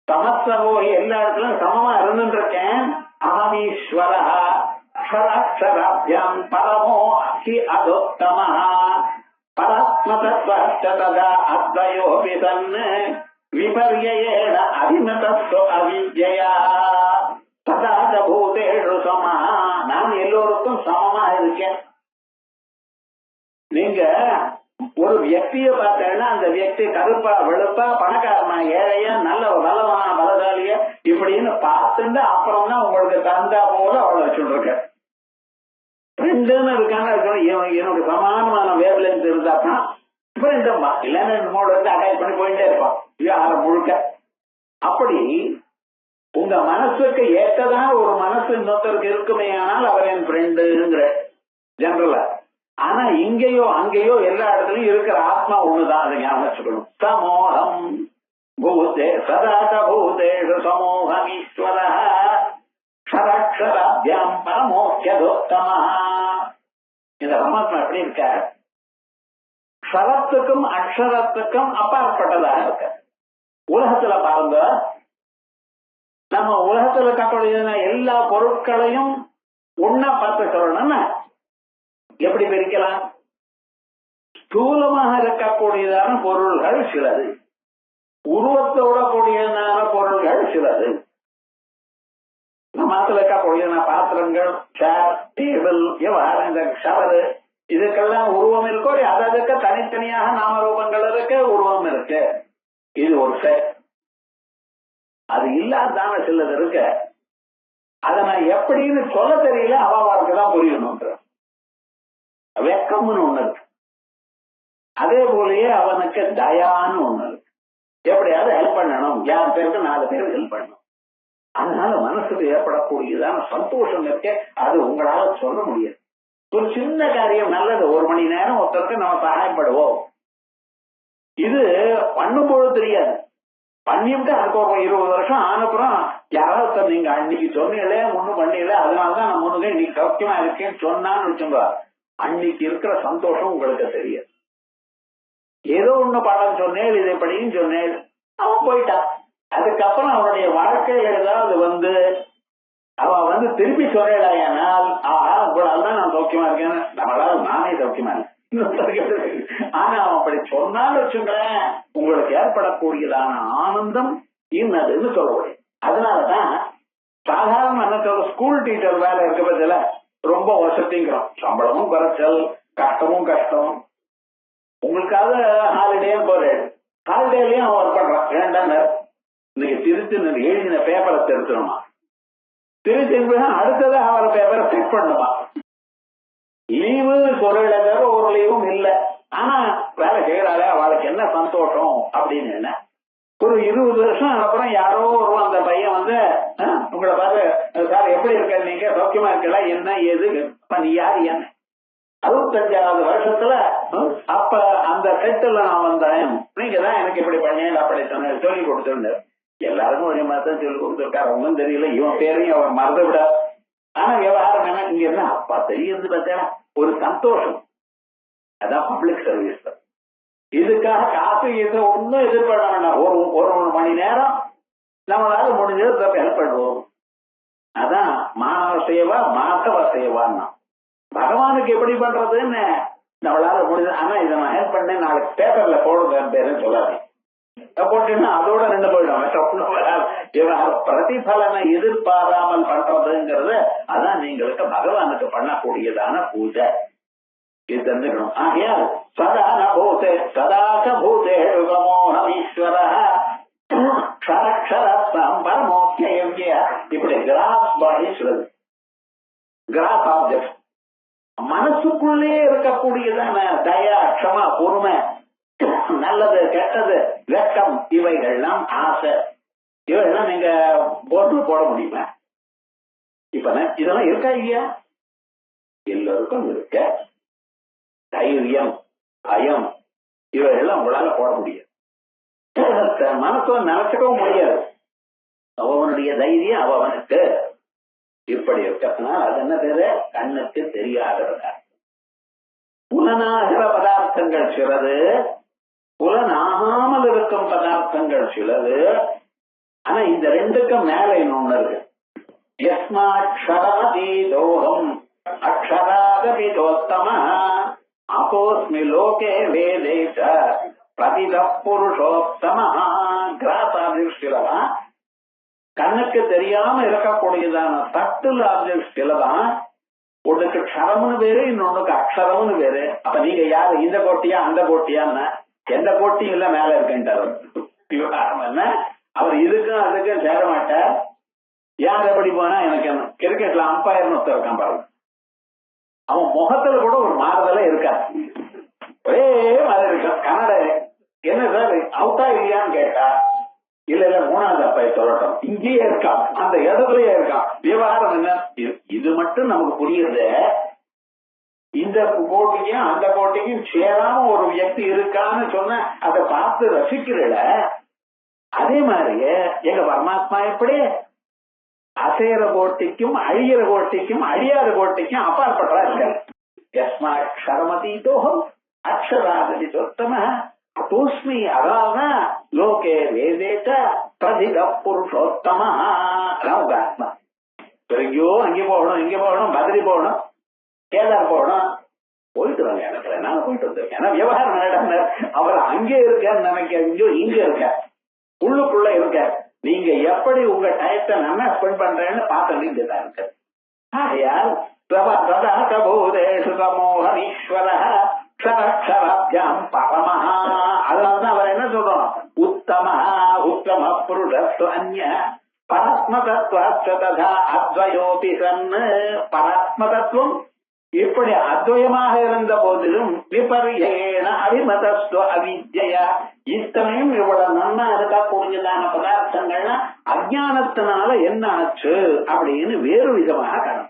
சமஸ்தரோகி எல்லா இடத்துலயும் சமமா இருந்துட்டு இருக்கேன். அகமீஸ்வரஹ க்ஷராப்யாம் பரமோ அஹி அதோத்தமஹ பராத்மதத்வா அத்வயோபி சன் விபர்யேண அபிமதஸ்து அவித்யா ததாச பூதேஷு சமஹா. நான் எல்லோருக்கும் சமமா இருக்கேன். நீங்க ஒரு வியக்திய பார்த்தேன்னா அந்த வியக்தி கருப்பா வெளுப்பா பணக்காரனா ஏழையா நல்ல நல்லவனா பலசாலியா இப்படின்னு பார்த்துட்டு அப்புறம் தான் உங்களுக்கு தந்தா போல அவளை வச்சுட்டு இருக்க. ஃப்ரெண்டுன்னு இருக்காங்க, எனக்கு சமானமான வேவ்லென்த் இருந்தாதான் ஃப்ரெண்டுமா, இல்லைன்னா என்னோட வந்து அட்டாச் பண்ணி போயிட்டே இருப்பான் விவகாரம் முழுக்க. அப்படி உங்க மனசுக்கு ஏற்றதான் ஒரு மனசு இன்னொருத்தருக்கு இருக்குமே ஆனால் அவர் என் ஃப்ரெண்டுங்கிற ஜெனரலா. ஆனா இங்கேயோ அங்கேயோ எல்லா இடத்துலயும் இருக்கிற ஆத்மா ஒண்ணுதான். அதை ஞாபகம் வச்சுக்கணும். சமோகம் பூதே சதாச பூதேஷு சமோகம் ஈஸ்வரஹ க்ஷராப்யாம் பரமோஹ்யதோத்தமஹ. இந்த பரமாத்மா எப்படி இருக்க? க்ஷரத்துக்கும் அக்ஷரத்துக்கும் அப்பாற்பட்டதாக இருக்க. உலகத்துல பாருங்க, நம்ம உலகத்துல இருக்கக்கூடிய எல்லா பொருட்களையும் ஒன்னா பார்த்து சொல்லணும்னா எப்படி பிரிக்கலாம்? ஸ்தூலமாக இருக்கக்கூடியதான பொருள்கள் சிலது, உருவத்தோட கூடியதான பொருள்கள் சிலது. நம்மத்துல இருக்கக்கூடியதான பாத்திரங்கள், சேர், டேபிள், விவகாரம், இந்த ஷவரு, இதுக்கெல்லாம் உருவம் இருக்கோ, அதற்கு தனித்தனியாக நாமரூபங்கள் இருக்கு, உருவம் இருக்கு. இது ஒரு செட். அது இல்லாதான சிலது இருக்கு. அதை நான் எப்படின்னு சொல்ல தெரியல, அவாவாருக்கு தான் புரியணும்ன்ற வெக்கம்னு ஒண்ணு இருக்கு. அதே போலயே அவனுக்கு தயான்னு ஒண்ணு இருக்கு. எப்படியாவது ஹெல்ப் பண்ணணும், யார் பேருக்கு 4 பேருக்கு ஹெல்ப் பண்ணணும். அதனால மனசுக்கு ஏற்படக்கூடியதான சந்தோஷம் இருக்க, அது உங்களால சொல்ல முடியாது. ஒரு சின்ன காரியம் நல்லது, 1 மணி நேரம் ஒருத்தருக்கு நம்ம சகாயப்படுவோம். இது பண்ணும்போது தெரியாது, பண்ணிவிட்டு அதுக்கு ஒரு 20 வருஷம் ஆனப்புறம் யாராவது நீங்க அன்னைக்கு சொன்னீங்களே ஒண்ணும் பண்ணல, அதனாலதான் நான் முன்னுக்கு இன்னைக்கு சௌக்கியமா இருக்கேன்னு சொன்னான்னு வச்சுங்க, அன்னைக்கு இருக்கிற சந்தோஷம் உங்களுக்கு தெரியாது. ஏதோ ஒண்ணு பாடம் சொன்னேன், இதை படின்னு சொன்னேன், அவன் போயிட்டான். அதுக்கப்புறம் அவனுடைய வாழ்க்கையில ஏதாவது அவன் திருப்பி சொல்லலையானால், உங்களால்தான் நான் சௌக்கியமா இருக்கேன், நம்மளால நானே சௌக்கியமா இருக்கேன். ஆனா அவன் அப்படி சொன்னாலும் வச்சுங்களேன், உங்களுக்கு ஏற்படக்கூடியதான ஆனந்தம் இன்னதுன்னு சொல்ல முடியும். அதனாலதான் சாதாரண என்ன சொல்ற, ஸ்கூல் டீச்சர் வேலை இருக்க பட்சத்துல ரொம்ப வசதிங்கிறோம், சம்பளமும் குறைச்சல், கஷ்டமும் கஷ்டம். உங்களுக்காக ஹாலிடே போறேன், ஹாலிடேலயும் அவன் ஒர்க் பண்றான். வேண்டாம், இன்னைக்கு திருத்தி எழுதின பேப்பரை திருத்தணுமா, திருத்தி அடுத்ததாக அவர் பேப்பரை செக் பண்ணுமா. லீவு சொல்ல தவிர ஒரு லீவும் இல்லை. ஆனா வேலை செய்யறாளே, அவளுக்கு என்ன சந்தோஷம் அப்படின்னு. என்ன ஒரு 20 வருஷம் அப்புறம் யாரோ வருவான், அந்த பையன் உங்களை பாரு சார் எப்படி இருக்க, நீங்க சௌக்கியமா இருக்கல, என்ன ஏது, நீ யாரு என்ன. 65வது வருஷத்துல அப்ப அந்த செட்டுல நான் வந்தேன், நீங்க தான் எனக்கு இப்படி பண்ணேன் அப்படி சொன்ன சொல்லி கொடுத்துருந்தார். எல்லாருக்கும் ஒரே மாதிரி தான் சொல்லி கொடுத்துருக்காரு, ஒன்றும் தெரியல. இவன் பேரையும் அவன் மறந்து விட. ஆனா விவகாரம் என்ன, இங்க இருந்தா அப்பா தெரியுது பார்த்தா ஒரு சந்தோஷம். அதான் பப்ளிக் சர்வீஸ். இதுக்காக காசு ஒன்னும் எதிர்பார்க்க வேண்டாம். ஒரு மணி நேரம் நம்மளால முடிஞ்சது ஹெல்ப் பண்ணுவோம். அதான் மானவ சேவா மாதவ சேவான்னா. பகவானுக்கு எப்படி பண்றதுன்னு நம்மளால முடிஞ்சது. ஆனா இதை நான் ஹெல்ப் பண்ணேன் நாளைக்கு பேப்பர்ல போடுறேன் பேருன்னு சொல்லாது போட்டீங்கன்னா அதோட நின்று போயிடும். பிரதிபலனை எதிர்பாராமல் பண்றதுங்கிறது அதான் நீங்களுக்கு பகவானுக்கு பண்ணக்கூடியதான பூஜை. இது தெரிஞ்சுக்கணும். ஆகையால் சதா நூதே சதாச பூதே ஈஸ்வர பரமோக்கிய இப்படி கிராஸ் பாடி சொல்லுது. கிராஸ் ஆப்ஜெக்ட் மனசுக்குள்ளே இருக்கக்கூடியதான தயா க்ஷமா பொறுமை நல்லது கெட்டது வெட்கம் இவைகள்லாம் ஆசை இவைகள்லாம் நீங்க போட்டு போட முடியுமா? இப்ப இதெல்லாம் இருக்கா இல்லையா? எல்லோருக்கும் இருக்க. தைரியம் பயம் இவைகள்லாம் உங்களால போட முடியாது. மனசுல நினைச்சுக்கவும் முடியாது. அவனுடைய தைரியம் அவனுக்கு இப்படி இருக்கிறதுனால அது என்ன பேரு? கண்ணுக்கு தெரியாதவங்க. புலனாகிற பதார்த்தங்கள் சிலது, புலனாகாமல் இருக்கும் பதார்த்தங்கள் சிலது. ஆனா இந்த ரெண்டுக்கும் மேல இன்னொன்னு இருக்கு. யஸ்மாட்சராதீதோகம் அக்ஷராதபிதோத்தம அகோஸ்மி லோகே வேதேச பிரதித புருஷோத்தம. கிராஸ் ஆப்ஜெக்ட் சிலவா, கண்ணுக்கு தெரியாம இருக்கக்கூடியதான சட்டில் ஆப்ஜெக்ட் சிலதான். ஒன்றுக்கு க்ஷரம்னு பேரு, இன்னொன்னுக்கு அக்ஷரம்னு பேரு. அப்ப நீங்க யாரு? இந்த கோட்டியா அந்த கோட்டியான்னு? எந்த கோட்டியும் இல்ல மேல இருக்குன்ட்டார். என்ன அவர் இதுக்கும் அதுக்கும் சேர மாட்டார். யார் எப்படி போனா எனக்கு கிரிக்கெட்ல அம்பையர்னு ஒருத்தர் இருக்கான் பாருங்க. அவன் முகத்துல கூட ஒரு மாறுதல இருக்காது. ஒரே மாதிரி இருக்கான். கன்னட என்ன சார் அவுட்டா இல்லையான்னு கேட்டா இல்ல இல்ல மூணாவது அப்பாய் சொல்லட்டும், இங்கேயே இருக்கான், அந்த இடத்துலயே இருக்கான். விவகாரம் என்ன? இது மட்டும் நமக்கு புரியுது. இந்த கோட்டிக்கும் அந்த கோட்டிக்கும் சேராம ஒரு வியக்தி இருக்கான்னு சொன்ன அதை பார்த்து ரசிக்கிறல. அதே மாதிரியே எங்க பரமாத்மா எப்படி அசைற கோட்டிக்கும் அழியிற கோட்டிக்கும் அழியாத கோட்டிக்கும் அப்பாற்பட்டா இருக்காரு. யஸ்மாட்சரமதீதோகம் அக்ஷராதபிதோத்தம தூஸ்மி அதான் லோகே வேதேச்ச பிரதித புருஷோத்தம. உங்க ஆத்மா எங்கேயோ அங்கே போகணும், இங்கே போகணும், பத்ரி போகணும், கேதார் போகணும், போயிட்டு வாங்க. இடத்துல நாங்க போயிட்டு வந்திருக்கேன். ஏன்னா விவகாரம் நடந்த அவர் அங்கே இருக்கான்னு நினைக்கிறீங்கோ, இங்க இருக்க உள்ளுக்குள்ள இருக்க. நீங்க எப்படி உங்க டயத்தை நல்லா ஸ்பெண்ட் பண்றேன்னு பார்த்து இங்கதான் இருக்கு. ஆகையால் சமோகனீஸ்வர க்ஷராப்யாம் பரமஹா. அதனாலதான் அவர் என்ன சொல்றோம்? உத்தம உத்தம புருஷஸ்து அந்ய பராத்ம தத்துவா அத்வயோபி சன்னு. பராத்ம தத்துவம் இப்படி அத்வயமாக இருந்த போதிலும் விபர்யேன அபிமதஸ்து அவித்யா. இத்தனையும் இவ்வளவு நன்னா இருக்கக்கூடியதான பதார்த்தங்கள்னா அஜானத்தினால என்ன ஆச்சு அப்படின்னு வேறு விதமாக காணப்படும்.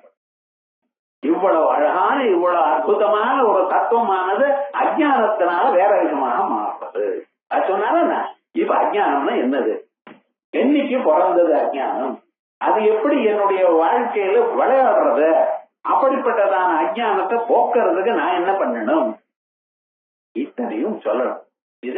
இவ்வளவு அழகான இவ்வளவு அற்புதமான ஒரு தத்துவமானது அஜானத்தினால வேற விதமாக மாறுறது. அது சொன்னால இப்ப அஜானம்னா என்னது? என்னைக்கு பிறந்தது அஜானம்? அது எப்படி என்னுடைய வாழ்க்கையில விளையாடுறது? அப்படிப்பட்டதான அஜானத்தை போக்குறதுக்கு நான் என்ன பண்ணணும்? இத்தனையும் சொல்லணும். இத